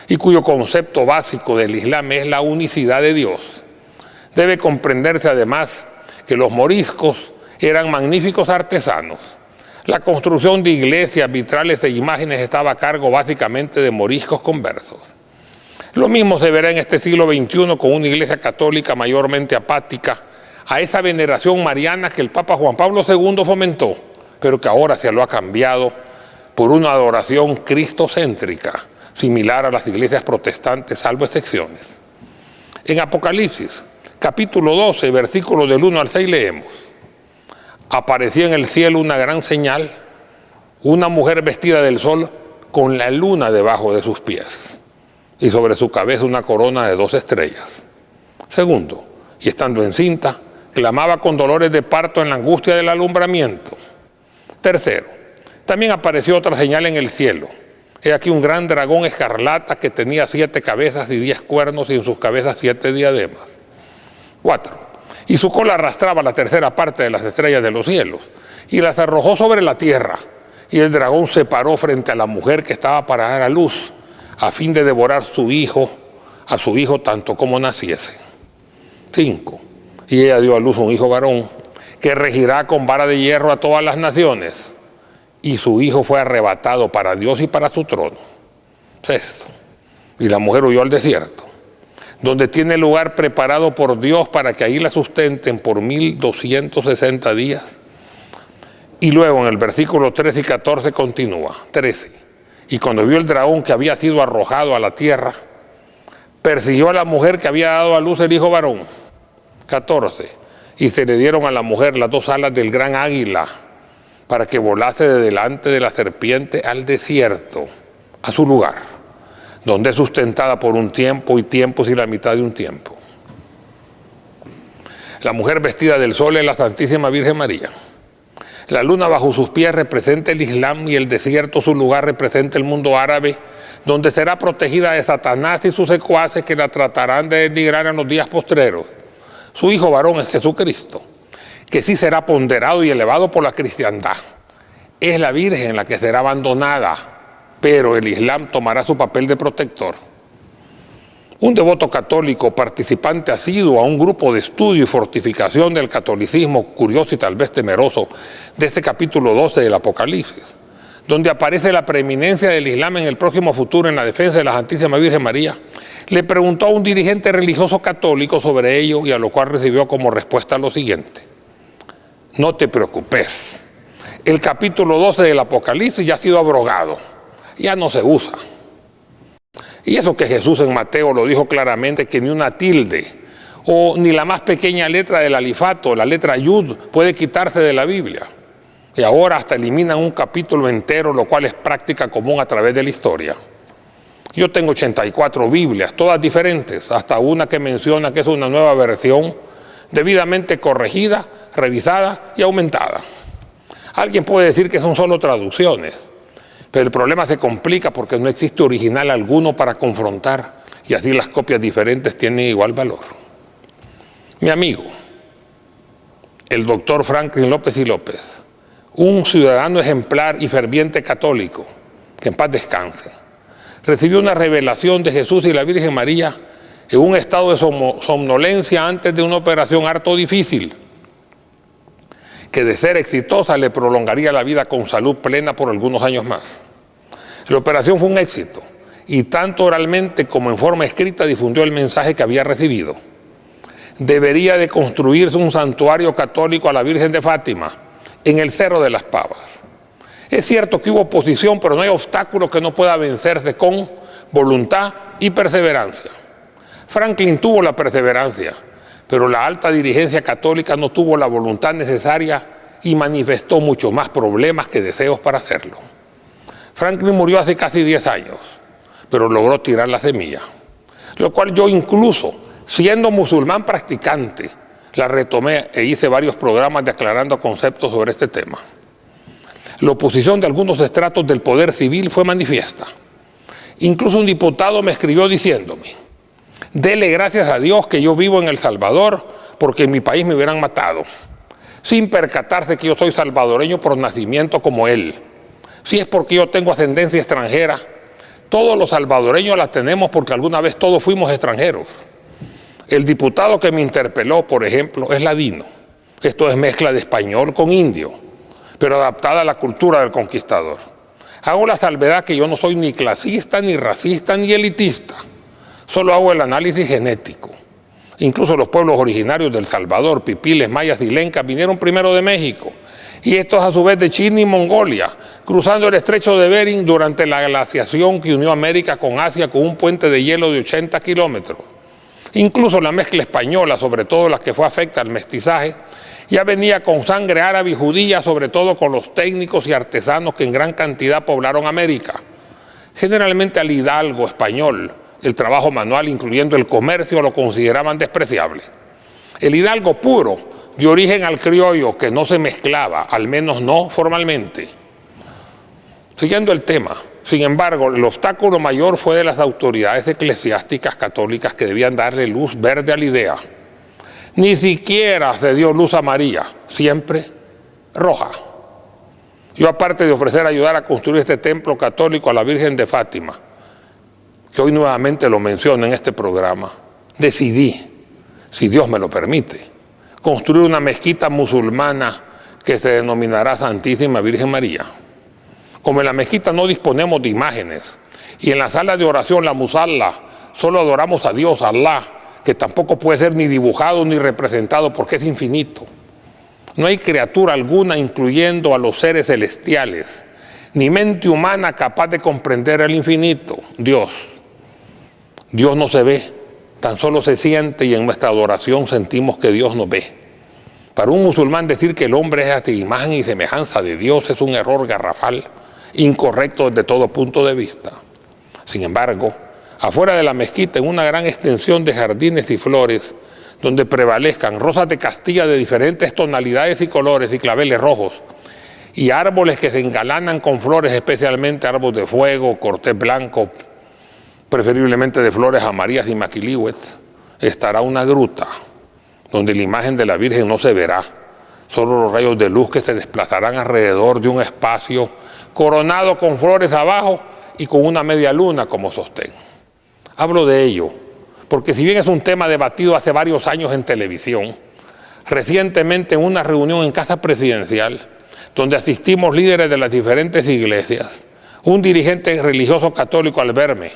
Speaker 1: y cuyo concepto básico del Islam es la unicidad de Dios. Debe comprenderse además que los moriscos eran magníficos artesanos. La construcción de iglesias, vitrales e imágenes estaba a cargo básicamente de moriscos conversos. Lo mismo se verá en este siglo XXI con una iglesia católica mayormente apática a esa veneración mariana que el Papa Juan Pablo II fomentó, pero que ahora se lo ha cambiado por una adoración cristocéntrica, similar a las iglesias protestantes, salvo excepciones. En Apocalipsis, capítulo 12, versículos del 1 al 6 leemos: apareció en el cielo una gran señal, una mujer vestida del sol con la luna debajo de sus pies y sobre su cabeza una corona de 2 estrellas. Segundo, y estando encinta, clamaba con dolores de parto en la angustia del alumbramiento. Tercero, también apareció otra señal en el cielo. He aquí un gran dragón escarlata que tenía 7 cabezas y 10 cuernos y en sus cabezas 7 diademas. 4. Y su cola arrastraba la tercera parte de las estrellas de los cielos y las arrojó sobre la tierra. Y el dragón se paró frente a la mujer que estaba para dar a luz, a fin de devorar su hijo a su hijo tanto como naciese. 5. Y ella dio a luz un hijo varón, que regirá con vara de hierro a todas las naciones. Y su hijo fue arrebatado para Dios y para su trono. 6. Y la mujer huyó al desierto, donde tiene lugar preparado por Dios para que ahí la sustenten por 1260 días. Y luego en el versículo 13 y 14 continúa. 13. Y cuando vio el dragón que había sido arrojado a la tierra, persiguió a la mujer que había dado a luz el hijo varón. 14. Y se le dieron a la mujer las 2 alas del gran águila, para que volase de delante de la serpiente al desierto, a su lugar, donde es sustentada por un tiempo y tiempos y la mitad de un tiempo. La mujer vestida del sol es la Santísima Virgen María. La luna bajo sus pies representa el Islam y el desierto, su lugar, representa el mundo árabe, donde será protegida de Satanás y sus secuaces que la tratarán de denigrar en los días postreros. Su hijo varón es Jesucristo, que sí será ponderado y elevado por la cristiandad. Es la Virgen la que será abandonada, pero el Islam tomará su papel de protector. Un devoto católico, participante asiduo a un grupo de estudio y fortificación del catolicismo, curioso y tal vez temeroso, de este capítulo 12 del Apocalipsis, donde aparece la preeminencia del Islam en el próximo futuro en la defensa de la Santísima Virgen María, le preguntó a un dirigente religioso católico sobre ello, y a lo cual recibió como respuesta lo siguiente: no te preocupes, el capítulo 12 del Apocalipsis ya ha sido abrogado, ya no se usa. Y eso que Jesús en Mateo lo dijo claramente, que ni una tilde o ni la más pequeña letra del alifato, la letra Yud, puede quitarse de la Biblia. Y ahora hasta eliminan un capítulo entero, lo cual es práctica común a través de la historia. Yo tengo 84 Biblias, todas diferentes, hasta una que menciona que es una nueva versión, debidamente corregida, revisada y aumentada. Alguien puede decir que son solo traducciones, pero el problema se complica porque no existe original alguno para confrontar, y así las copias diferentes tienen igual valor. Mi amigo, el doctor Franklin López y López, un ciudadano ejemplar y ferviente católico, que en paz descanse, recibió una revelación de Jesús y la Virgen María en un estado de somnolencia antes de una operación harto difícil, que de ser exitosa le prolongaría la vida con salud plena por algunos años más. La operación fue un éxito, y tanto oralmente como en forma escrita difundió el mensaje que había recibido. Debería de construirse un santuario católico a la Virgen de Fátima, en el Cerro de las Pavas. Es cierto que hubo oposición, pero no hay obstáculo que no pueda vencerse con voluntad y perseverancia. Franklin tuvo la perseverancia, pero la alta dirigencia católica no tuvo la voluntad necesaria y manifestó muchos más problemas que deseos para hacerlo. Franklin murió hace casi 10 años, pero logró tirar la semilla, lo cual yo incluso, siendo musulmán practicante, la retomé e hice varios programas de aclarando conceptos sobre este tema. La oposición de algunos estratos del poder civil fue manifiesta. Incluso un diputado me escribió diciéndome: dele gracias a Dios que yo vivo en El Salvador, porque en mi país me hubieran matado, sin percatarse que yo soy salvadoreño por nacimiento como él. Si es porque yo tengo ascendencia extranjera, todos los salvadoreños la tenemos porque alguna vez todos fuimos extranjeros. El diputado que me interpeló, por ejemplo, es ladino. Esto es mezcla de español con indio, pero adaptada a la cultura del conquistador. Hago la salvedad que yo no soy ni clasista, ni racista, ni elitista. Solo hago el análisis genético. Incluso los pueblos originarios del Salvador, pipiles, mayas y lencas, vinieron primero de México, y estos a su vez de China y Mongolia, cruzando el estrecho de Bering durante la glaciación que unió América con Asia con un puente de hielo de 80 kilómetros. Incluso la mezcla española, sobre todo la que fue afecta al mestizaje, ya venía con sangre árabe y judía, sobre todo con los técnicos y artesanos que en gran cantidad poblaron América. Generalmente al hidalgo español, el trabajo manual, incluyendo el comercio, lo consideraban despreciable. El hidalgo puro dio origen al criollo, que no se mezclaba, al menos no formalmente. Siguiendo el tema, sin embargo, el obstáculo mayor fue de las autoridades eclesiásticas católicas, que debían darle luz verde a la idea. Ni siquiera se dio luz a María, siempre roja. Yo, aparte de ofrecer ayudar a construir este templo católico a la Virgen de Fátima, que hoy nuevamente lo menciono en este programa, decidí, si Dios me lo permite, construir una mezquita musulmana que se denominará Santísima Virgen María. Como en la mezquita no disponemos de imágenes y en la sala de oración, la musalla, solo adoramos a Dios, Allah, que tampoco puede ser ni dibujado ni representado porque es infinito. No hay criatura alguna, incluyendo a los seres celestiales, ni mente humana capaz de comprender el infinito, Dios. Dios no se ve, tan solo se siente, y en nuestra adoración sentimos que Dios nos ve. Para un musulmán decir que el hombre es así, imagen y semejanza de Dios, es un error garrafal, incorrecto desde todo punto de vista. Sin embargo, afuera de la mezquita, en una gran extensión de jardines y flores, donde prevalezcan rosas de Castilla de diferentes tonalidades y colores y claveles rojos, y árboles que se engalanan con flores, especialmente árboles de fuego, cortés blanco, preferiblemente de flores amarillas y maquilihues, estará una gruta donde la imagen de la Virgen no se verá, solo los rayos de luz que se desplazarán alrededor de un espacio coronado con flores abajo y con una media luna como sostén. Hablo de ello porque si bien es un tema debatido hace varios años en televisión, recientemente en una reunión en Casa Presidencial, donde asistimos líderes de las diferentes iglesias, un dirigente religioso católico al verme,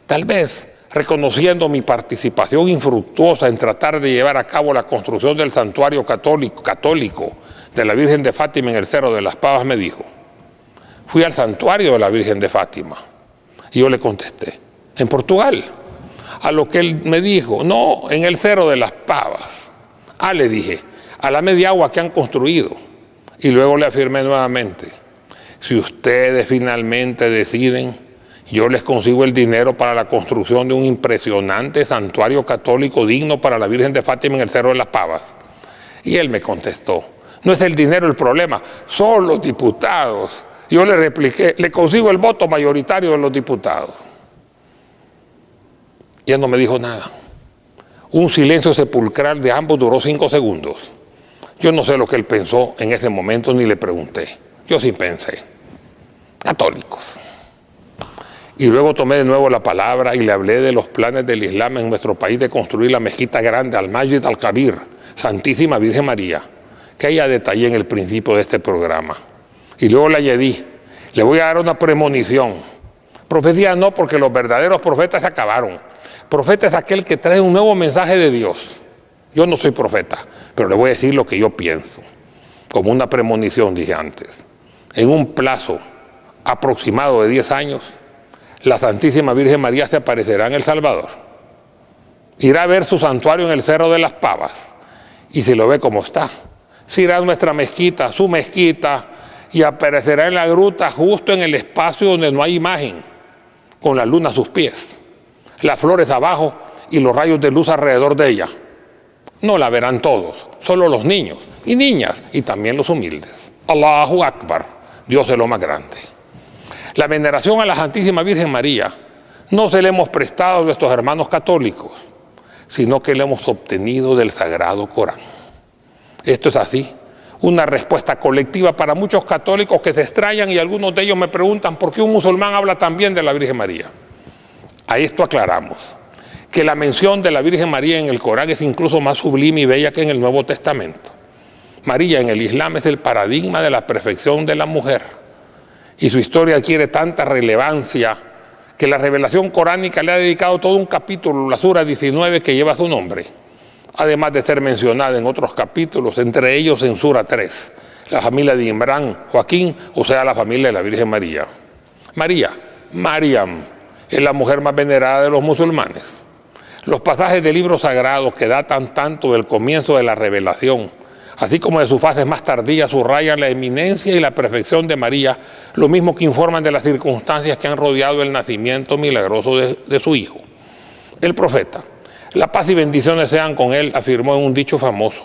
Speaker 1: tal vez reconociendo mi participación infructuosa en tratar de llevar a cabo la construcción del santuario católico de la Virgen de Fátima en el Cerro de las Pavas, me dijo: fui al santuario de la Virgen de Fátima. Y yo le contesté: en Portugal. A lo que él me dijo: no, en el Cerro de las Pavas. Ah, le dije, a la media agua que han construido. Y luego le afirmé nuevamente: si ustedes finalmente deciden, yo les consigo el dinero para la construcción de un impresionante santuario católico digno para la Virgen de Fátima en el Cerro de las Pavas. Y él me contestó: no es el dinero el problema, son los diputados. Yo le repliqué: le consigo el voto mayoritario de los diputados. Y él no me dijo nada. Un silencio sepulcral de ambos duró 5 segundos. Yo no sé lo que él pensó en ese momento, ni le pregunté. Yo sí pensé: católicos. Y luego tomé de nuevo la palabra y le hablé de los planes del Islam en nuestro país de construir la mezquita grande, Al-Masjid Al-Kabir, Santísima Virgen María, que ya detallé en el principio de este programa. Y luego le añadí: le voy a dar una premonición. Profecía no, porque los verdaderos profetas se acabaron. Profeta es aquel que trae un nuevo mensaje de Dios. Yo no soy profeta, pero le voy a decir lo que yo pienso. Como una premonición, dije antes. En un plazo aproximado de 10 años, la Santísima Virgen María se aparecerá en El Salvador. Irá a ver su santuario en el Cerro de las Pavas y se lo ve como está. Se irá a nuestra mezquita, su mezquita, y aparecerá en la gruta justo en el espacio donde no hay imagen, con la luna a sus pies, las flores abajo y los rayos de luz alrededor de ella. No la verán todos, solo los niños y niñas y también los humildes. Allahu Akbar, Dios es lo más grande. La veneración a la Santísima Virgen María no se le hemos prestado a nuestros hermanos católicos, sino que le hemos obtenido del Sagrado Corán. Esto es así, una respuesta colectiva para muchos católicos que se extrañan, y algunos de ellos me preguntan por qué un musulmán habla también de la Virgen María. A esto aclaramos que la mención de la Virgen María en el Corán es incluso más sublime y bella que en el Nuevo Testamento. María en el Islam es el paradigma de la perfección de la mujer, y su historia adquiere tanta relevancia que la revelación coránica le ha dedicado todo un capítulo, la Sura 19, que lleva su nombre, además de ser mencionada en otros capítulos, entre ellos en Sura 3, la familia de Imrán, Joaquín, o sea, la familia de la Virgen María. María, Mariam, es la mujer más venerada de los musulmanes. Los pasajes de libros sagrados que datan tanto del comienzo de la revelación, así como de sus fases más tardías, subrayan la eminencia y la perfección de María, lo mismo que informan de las circunstancias que han rodeado el nacimiento milagroso de su hijo. El profeta, la paz y bendiciones sean con él, afirmó en un dicho famoso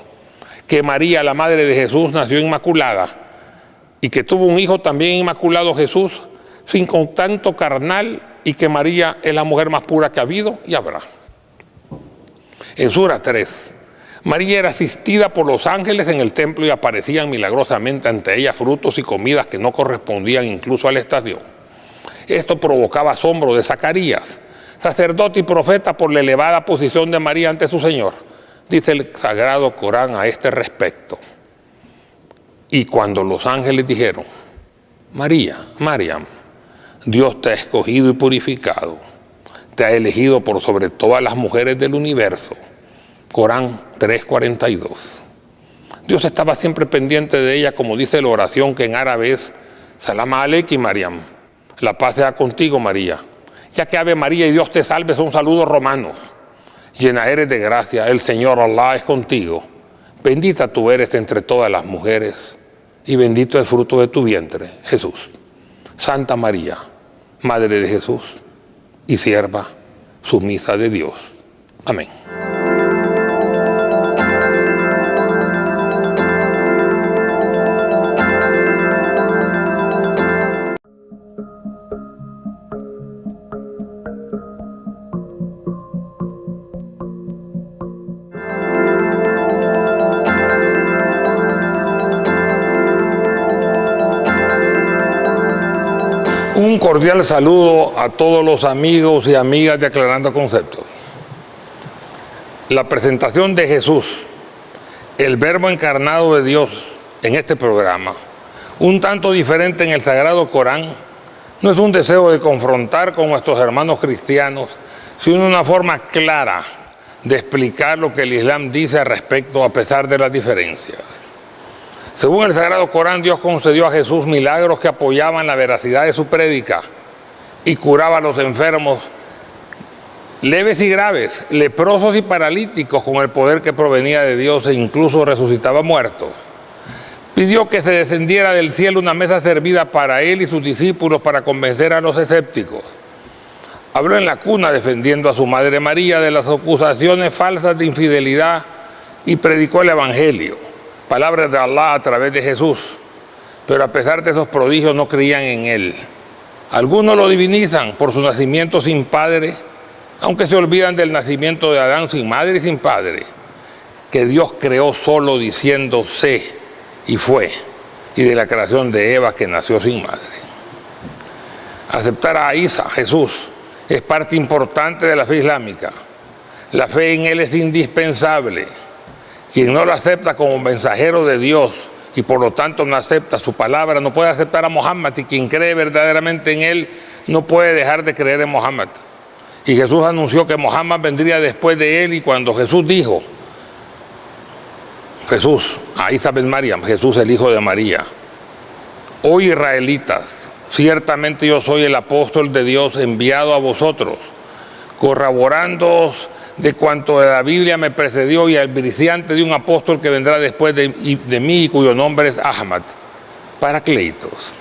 Speaker 1: que María, la madre de Jesús, nació inmaculada y que tuvo un hijo también inmaculado, Jesús, sin contacto carnal, y que María es la mujer más pura que ha habido y habrá. En Sura 3, María era asistida por los ángeles en el templo y aparecían milagrosamente ante ella frutos y comidas que no correspondían incluso a la estación. Esto provocaba asombro de Zacarías, sacerdote y profeta por la elevada posición de María ante su Señor. Dice el Sagrado Corán a este respecto. Y cuando los ángeles dijeron, Mariam, Dios te ha escogido y purificado, te ha elegido por sobre todas las mujeres del universo. Corán 3:42. Dios estaba siempre pendiente de ella, como dice la oración que en árabe es Salam Aleiki Mariam, la paz sea contigo María, ya que Ave María y Dios te salve son saludos romanos. Llena eres de gracia, el Señor Allah es contigo, bendita tú eres entre todas las mujeres y bendito el fruto de tu vientre, Jesús. Santa María, Madre de Jesús y sierva sumisa de Dios. Amén. Un cordial saludo a todos los amigos y amigas de Aclarando Conceptos. La presentación de Jesús, el Verbo encarnado de Dios, en este programa, un tanto diferente en el Sagrado Corán, no es un deseo de confrontar con nuestros hermanos cristianos, sino una forma clara de explicar lo que el Islam dice al respecto a pesar de las diferencias. Según el Sagrado Corán, Dios concedió a Jesús milagros que apoyaban la veracidad de su prédica y curaba a los enfermos leves y graves, leprosos y paralíticos con el poder que provenía de Dios e incluso resucitaba muertos. Pidió que se descendiera del cielo una mesa servida para él y sus discípulos para convencer a los escépticos. Habló en la cuna defendiendo a su madre María de las acusaciones falsas de infidelidad y predicó el Evangelio. Palabras de Allah a través de Jesús, pero a pesar de esos prodigios no creían en él. Algunos lo divinizan por su nacimiento sin padre, aunque se olvidan del nacimiento de Adán sin madre y sin padre, que Dios creó solo diciendo sé y fue, y de la creación de Eva que nació sin madre. Aceptar a Isa, Jesús, es parte importante de la fe islámica. La fe en él es indispensable. Quien no lo acepta como mensajero de Dios y por lo tanto no acepta su palabra, no puede aceptar a Mohammed, y quien cree verdaderamente en él no puede dejar de creer en Mohammed. Y Jesús anunció que Mohammed vendría después de él, y cuando Jesús dijo, a Isa ben Mariam, Jesús el hijo de María, oh israelitas, ciertamente yo soy el apóstol de Dios enviado a vosotros, corroborándoos de cuanto de la Biblia me precedió y al briciante de un apóstol que vendrá después de mí y cuyo nombre es Ahmad, Paracleitos.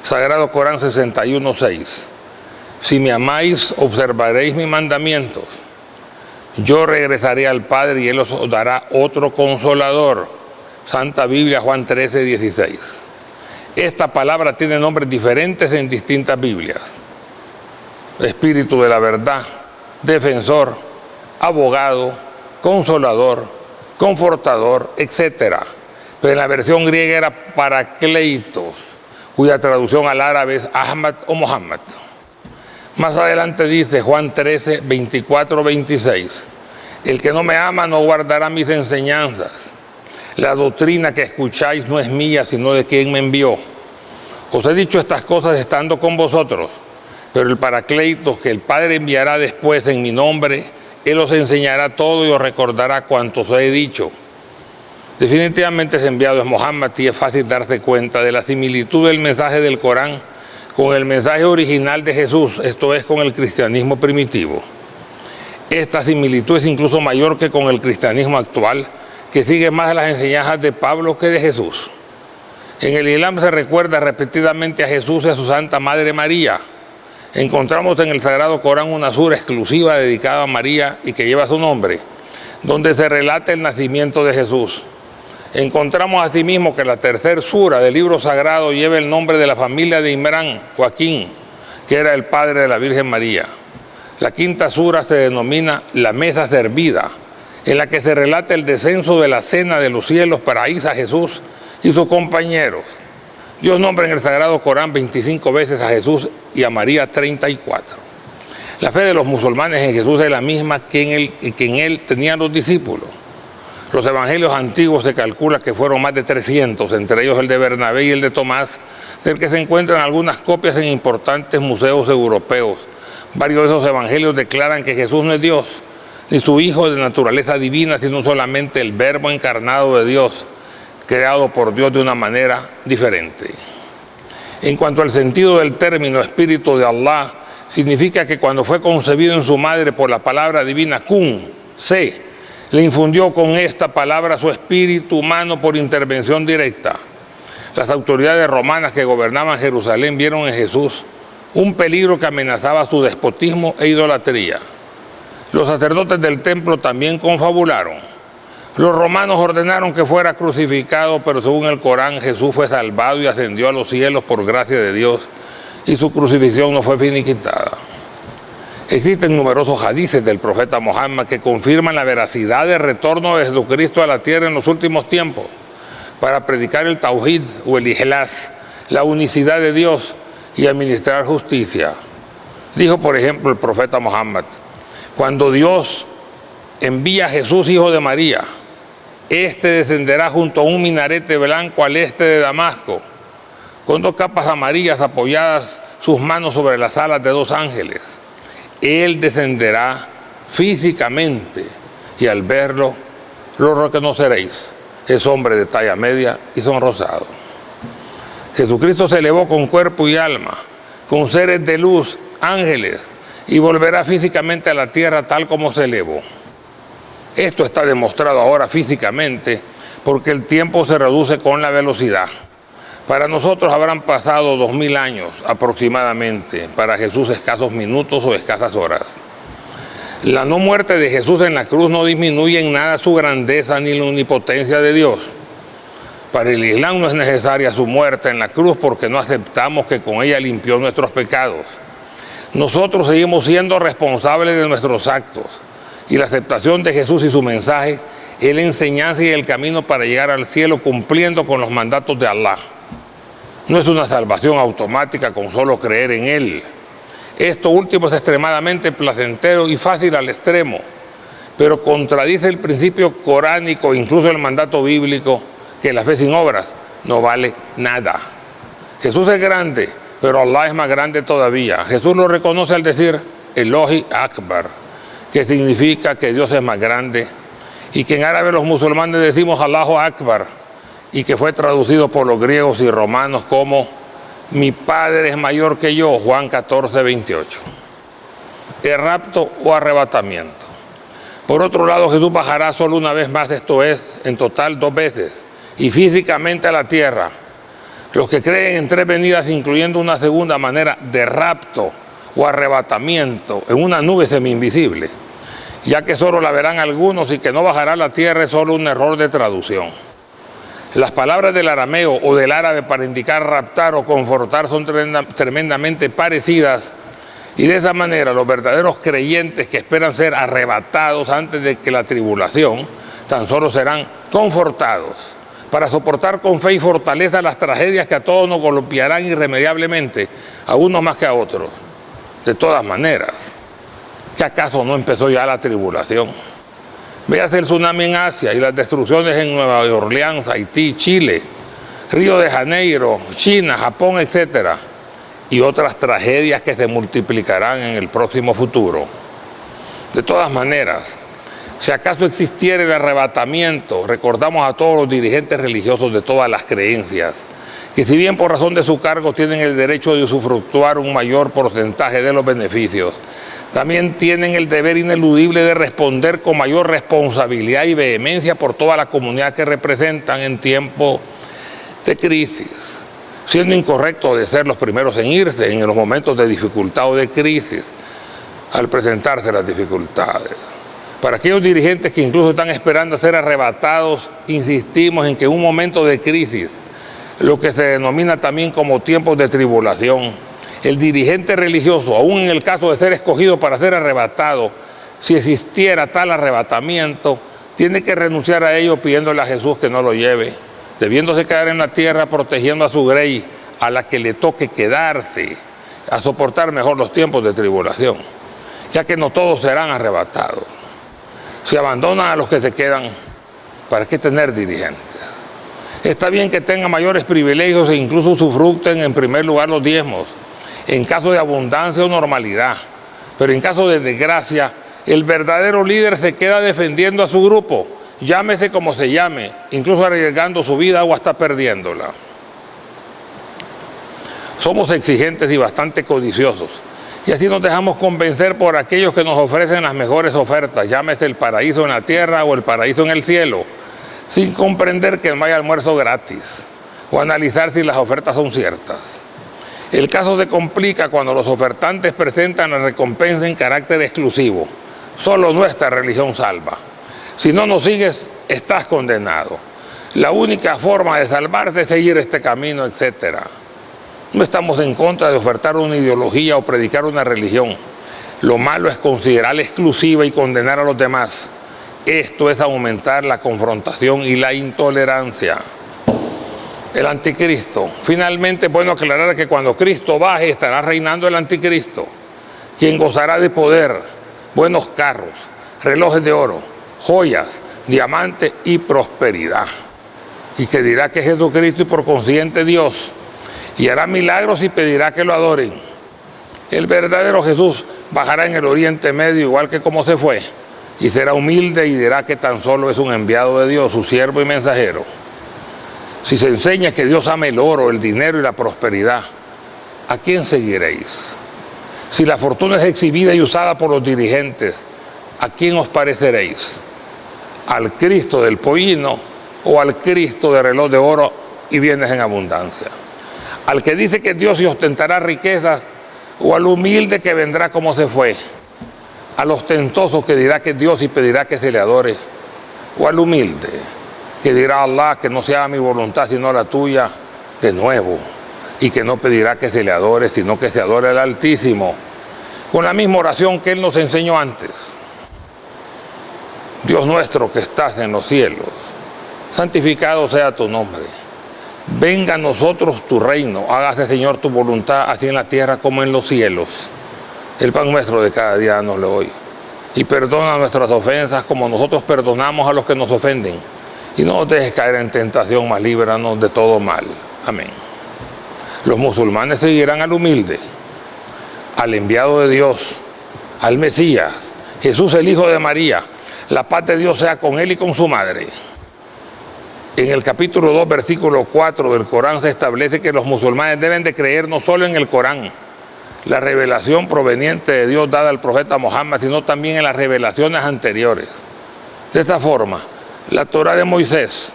Speaker 1: Sagrado Corán 61:6. Si me amáis, observaréis mis mandamientos. Yo regresaré al Padre y Él os dará otro consolador. Santa Biblia, Juan 13:16. Esta palabra tiene nombres diferentes en distintas Biblias. Espíritu de la verdad, defensor, abogado, consolador, confortador, etc. Pero en la versión griega era Paracleitos, cuya traducción al árabe es Ahmad o Mohammed. Más adelante dice Juan 13, 24, 26, el que no me ama no guardará mis enseñanzas. La doctrina que escucháis no es mía, sino de quien me envió. Os he dicho estas cosas estando con vosotros, pero el Paracleitos que el Padre enviará después en mi nombre, Él os enseñará todo y os recordará cuanto os he dicho. Definitivamente ese enviado es Mohammed, y es fácil darse cuenta de la similitud del mensaje del Corán con el mensaje original de Jesús, esto es, con el cristianismo primitivo. Esta similitud es incluso mayor que con el cristianismo actual, que sigue más las enseñanzas de Pablo que de Jesús. En el Islam se recuerda repetidamente a Jesús y a su Santa Madre María. Encontramos en el Sagrado Corán una sura exclusiva dedicada a María y que lleva su nombre, donde se relata el nacimiento de Jesús. Encontramos asimismo que la tercera sura del libro sagrado lleva el nombre de la familia de Imrán, Joaquín, que era el padre de la Virgen María. La quinta sura se denomina la mesa servida, en la que se relata el descenso de la cena de los cielos para Isa, Jesús y sus compañeros. Dios nombra en el Sagrado Corán 25 veces a Jesús y a María 34. La fe de los musulmanes en Jesús es la misma que en él tenían los discípulos. Los evangelios antiguos se calcula que fueron más de 300, entre ellos el de Bernabé y el de Tomás, del que se encuentran algunas copias en importantes museos europeos. Varios de esos evangelios declaran que Jesús no es Dios, ni su Hijo de naturaleza divina, sino solamente el Verbo encarnado de Dios, creado por Dios de una manera diferente. En cuanto al sentido del término Espíritu de Allah, significa que cuando fue concebido en su madre por la palabra divina Kun, sé, le infundió con esta palabra su espíritu humano por intervención directa. Las autoridades romanas que gobernaban Jerusalén vieron en Jesús un peligro que amenazaba su despotismo e idolatría. Los sacerdotes del templo también confabularon. Los romanos ordenaron que fuera crucificado, pero según el Corán, Jesús fue salvado y ascendió a los cielos por gracia de Dios, y su crucifixión no fue finiquitada. Existen numerosos hadices del profeta Muhammad que confirman la veracidad del retorno de Jesucristo a la tierra en los últimos tiempos para predicar el Tawhid o el Ikhlas, la unicidad de Dios, y administrar justicia. Dijo, por ejemplo, el profeta Muhammad: cuando Dios envía a Jesús, hijo de María, este descenderá junto a un minarete blanco al este de Damasco, con 2 capas amarillas apoyadas sus manos sobre las alas de 2 ángeles. Él descenderá físicamente y al verlo lo reconoceréis. Es hombre de talla media y sonrosado. Jesucristo se elevó con cuerpo y alma, con seres de luz, ángeles, y volverá físicamente a la tierra tal como se elevó. Esto está demostrado ahora físicamente porque el tiempo se reduce con la velocidad. Para nosotros habrán pasado 2000 años aproximadamente, para Jesús escasos minutos o escasas horas. La no muerte de Jesús en la cruz no disminuye en nada su grandeza ni la omnipotencia de Dios. Para el Islam no es necesaria su muerte en la cruz porque no aceptamos que con ella limpió nuestros pecados. Nosotros seguimos siendo responsables de nuestros actos, y la aceptación de Jesús y su mensaje es la enseñanza y el camino para llegar al cielo cumpliendo con los mandatos de Allah. No es una salvación automática con solo creer en Él. Esto último es extremadamente placentero y fácil al extremo, pero contradice el principio coránico, incluso el mandato bíblico, que la fe sin obras no vale nada. Jesús es grande, pero Allah es más grande todavía. Jesús lo reconoce al decir Elohi Akbar, que significa que Dios es más grande, y que en árabe los musulmanes decimos Allahu Akbar, y que fue traducido por los griegos y romanos como mi Padre es mayor que yo, Juan 14:28. El rapto o arrebatamiento. Por otro lado, Jesús bajará solo una vez más, esto es, en total 2 veces, y físicamente a la tierra. Los que creen en 3 venidas, incluyendo una segunda manera de rapto o arrebatamiento en una nube semi-invisible, ya que solo la verán algunos y que no bajará a la tierra, es solo un error de traducción. Las palabras del arameo o del árabe para indicar raptar o confortar son tremendamente parecidas, y de esa manera los verdaderos creyentes que esperan ser arrebatados antes de que la tribulación tan solo serán confortados para soportar con fe y fortaleza las tragedias que a todos nos golpearán irremediablemente, a unos más que a otros. De todas maneras, ¿qué acaso no empezó ya la tribulación? Véase el tsunami en Asia y las destrucciones en Nueva Orleans, Haití, Chile, Río de Janeiro, China, Japón, etc. Y otras tragedias que se multiplicarán en el próximo futuro. De todas maneras, si acaso existiera el arrebatamiento, recordamos a todos los dirigentes religiosos de todas las creencias, que si bien por razón de su cargo tienen el derecho de usufructuar un mayor porcentaje de los beneficios, también tienen el deber ineludible de responder con mayor responsabilidad y vehemencia por toda la comunidad que representan en tiempo de crisis, siendo incorrecto de ser los primeros en irse en los momentos de dificultad o de crisis, al presentarse las dificultades. Para aquellos dirigentes que incluso están esperando ser arrebatados, insistimos en que en un momento de crisis, lo que se denomina también como tiempos de tribulación, el dirigente religioso, aún en el caso de ser escogido para ser arrebatado, si existiera tal arrebatamiento, tiene que renunciar a ello pidiéndole a Jesús que no lo lleve, debiéndose quedar en la tierra protegiendo a su grey, a la que le toque quedarse, a soportar mejor los tiempos de tribulación. ya que no todos serán arrebatados. Si abandonan a los que se quedan, ¿para qué tener dirigentes? Está bien que tengan mayores privilegios e incluso usufructen en primer lugar los diezmos, en caso de abundancia o normalidad, pero en caso de desgracia, el verdadero líder se queda defendiendo a su grupo, llámese como se llame, incluso arriesgando su vida o hasta perdiéndola. Somos exigentes y bastante codiciosos, y así nos dejamos convencer por aquellos que nos ofrecen las mejores ofertas, llámese el paraíso en la tierra o el paraíso en el cielo, sin comprender que no hay almuerzo gratis, o analizar si las ofertas son ciertas. El caso se complica cuando los ofertantes presentan la recompensa en carácter exclusivo. Solo nuestra religión salva. Si no nos sigues, estás condenado. La única forma de salvarse es seguir este camino, etc. No estamos en contra de ofertar una ideología o predicar una religión. Lo malo es considerarla exclusiva y condenar a los demás. Esto es aumentar la confrontación y la intolerancia. El anticristo. Finalmente es bueno aclarar que cuando Cristo baje estará reinando el anticristo, quien gozará de poder, buenos carros, relojes de oro, joyas, diamantes y prosperidad. Y que dirá que es Jesucristo y por consiguiente Dios, y hará milagros y pedirá que lo adoren. El verdadero Jesús bajará en el Oriente Medio igual que como se fue, y será humilde y dirá que tan solo es un enviado de Dios, su siervo y mensajero. Si se enseña que Dios ama el oro, el dinero y la prosperidad, ¿a quién seguiréis? Si la fortuna es exhibida y usada por los dirigentes, ¿a quién os pareceréis? ¿Al Cristo del pollino o al Cristo del reloj de oro y bienes en abundancia? ¿Al que dice que Dios y ostentará riquezas o al humilde que vendrá como se fue? ¿Al ostentoso que dirá que Dios y pedirá que se le adore? ¿O al humilde que dirá a Allah que no se haga mi voluntad sino la tuya de nuevo, y que no pedirá que se le adore sino que se adore al Altísimo, con la misma oración que Él nos enseñó antes? Dios nuestro que estás en los cielos, santificado sea tu nombre. Venga a nosotros tu reino, hágase Señor tu voluntad, así en la tierra como en los cielos. El pan nuestro de cada día danoslo hoy, y perdona nuestras ofensas como nosotros perdonamos a los que nos ofenden. Y no nos dejes caer en tentación, mas líbranos de todo mal. Amén. Los musulmanes seguirán al humilde, al enviado de Dios, al Mesías, Jesús el Hijo de María. La paz de Dios sea con él y con su madre. En el capítulo 2, versículo 4 del Corán se establece que los musulmanes deben de creer no solo en el Corán, la revelación proveniente de Dios dada al profeta Muhammad, sino también en las revelaciones anteriores. De esta forma, la Torá de Moisés,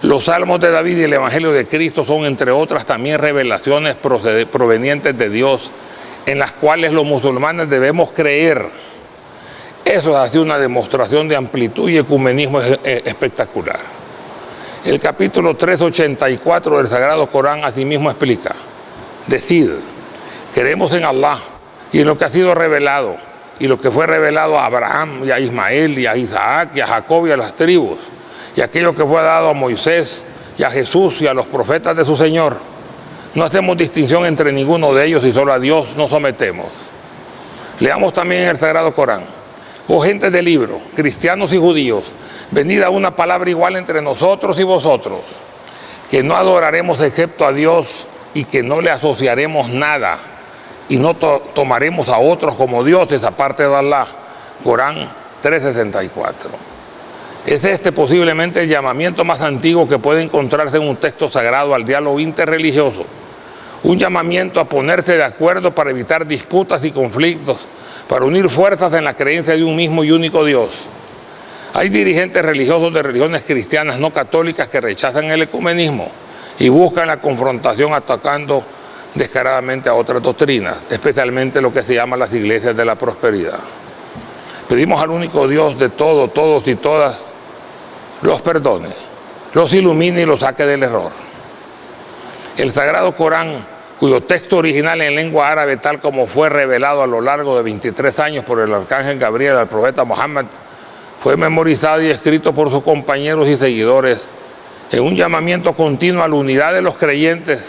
Speaker 1: los Salmos de David y el Evangelio de Cristo son, entre otras, también revelaciones provenientes de Dios, en las cuales los musulmanes debemos creer. Eso es así una demostración de amplitud y ecumenismo espectacular. El capítulo 384 del Sagrado Corán asimismo explica: decid, creemos en Allah y en lo que ha sido revelado, y lo que fue revelado a Abraham y a Ismael y a Isaac y a Jacob y a las tribus, y aquello que fue dado a Moisés y a Jesús y a los profetas de su Señor. No hacemos distinción entre ninguno de ellos y solo a Dios nos sometemos. Leamos también en el Sagrado Corán: oh gente del libro, cristianos y judíos, venid a una palabra igual entre nosotros y vosotros, que no adoraremos excepto a Dios y que no le asociaremos nada, y no tomaremos a otros como dioses aparte de Allah. Corán 3:64. Es este posiblemente el llamamiento más antiguo que puede encontrarse en un texto sagrado al diálogo interreligioso. Un llamamiento a ponerse de acuerdo para evitar disputas y conflictos, para unir fuerzas en la creencia de un mismo y único Dios. Hay dirigentes religiosos de religiones cristianas no católicas que rechazan el ecumenismo y buscan la confrontación atacando descaradamente a otras doctrinas, especialmente lo que se llama las iglesias de la prosperidad. Pedimos al único Dios de todo, todos y todas, los perdone, los ilumine y los saque del error. El Sagrado Corán, cuyo texto original en lengua árabe, tal como fue revelado a lo largo de 23 años por el arcángel Gabriel al profeta Muhammad, fue memorizado y escrito por sus compañeros y seguidores en un llamamiento continuo a la unidad de los creyentes.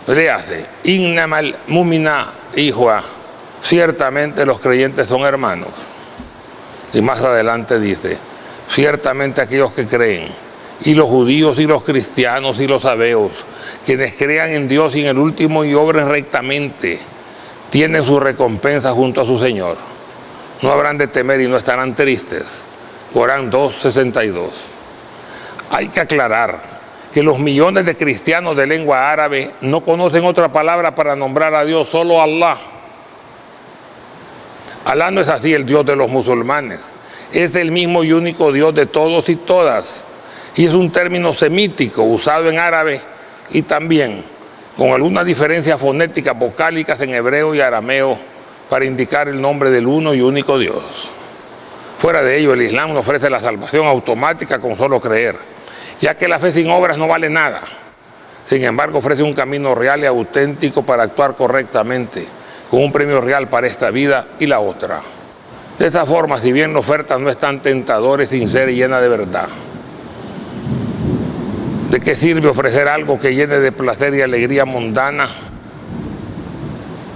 Speaker 1: Léase: Innamal mu'mina ihwa, ciertamente los creyentes son hermanos. Y más adelante dice, ciertamente aquellos que creen, y los judíos y los cristianos y los sabeos, quienes crean en Dios y en el último y obren rectamente, tienen su recompensa junto a su Señor. No habrán de temer y no estarán tristes. Corán 2:62. Hay que aclarar que los millones de cristianos de lengua árabe no conocen otra palabra para nombrar a Dios, solo Allah. Alá no es así el Dios de los musulmanes, es el mismo y único Dios de todos y todas, y es un término semítico usado en árabe y también con algunas diferencias fonéticas vocálicas en hebreo y arameo para indicar el nombre del uno y único Dios. Fuera de ello, el Islam nos ofrece la salvación automática con solo creer, ya que la fe sin obras no vale nada. Sin embargo, ofrece un camino real y auténtico para actuar correctamente, con un premio real para esta vida y la otra. De esta forma, si bien la oferta no es tan tentadora, es sincera y llena de verdad. ¿De qué sirve ofrecer algo que llene de placer y alegría mundana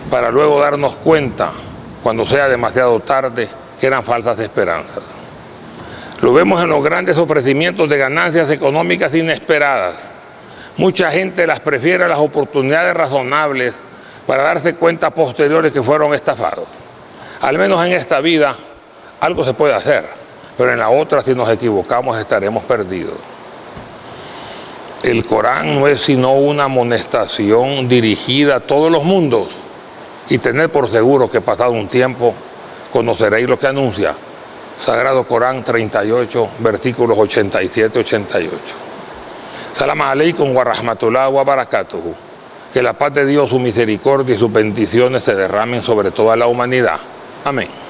Speaker 1: para luego darnos cuenta, cuando sea demasiado tarde, que eran falsas esperanzas? Lo vemos en los grandes ofrecimientos de ganancias económicas inesperadas. Mucha gente las prefiere a las oportunidades razonables para darse cuenta posteriores que fueron estafados. Al menos en esta vida algo se puede hacer, pero en la otra, si nos equivocamos, estaremos perdidos. El Corán no es sino una amonestación dirigida a todos los mundos, y tened por seguro que pasado un tiempo conoceréis lo que anuncia. Sagrado Corán 38, versículos 87-88. Salam aleikum wa rahmatullah wa barakatuhu. Que la paz de Dios, su misericordia y sus bendiciones se derramen sobre toda la humanidad. Amén.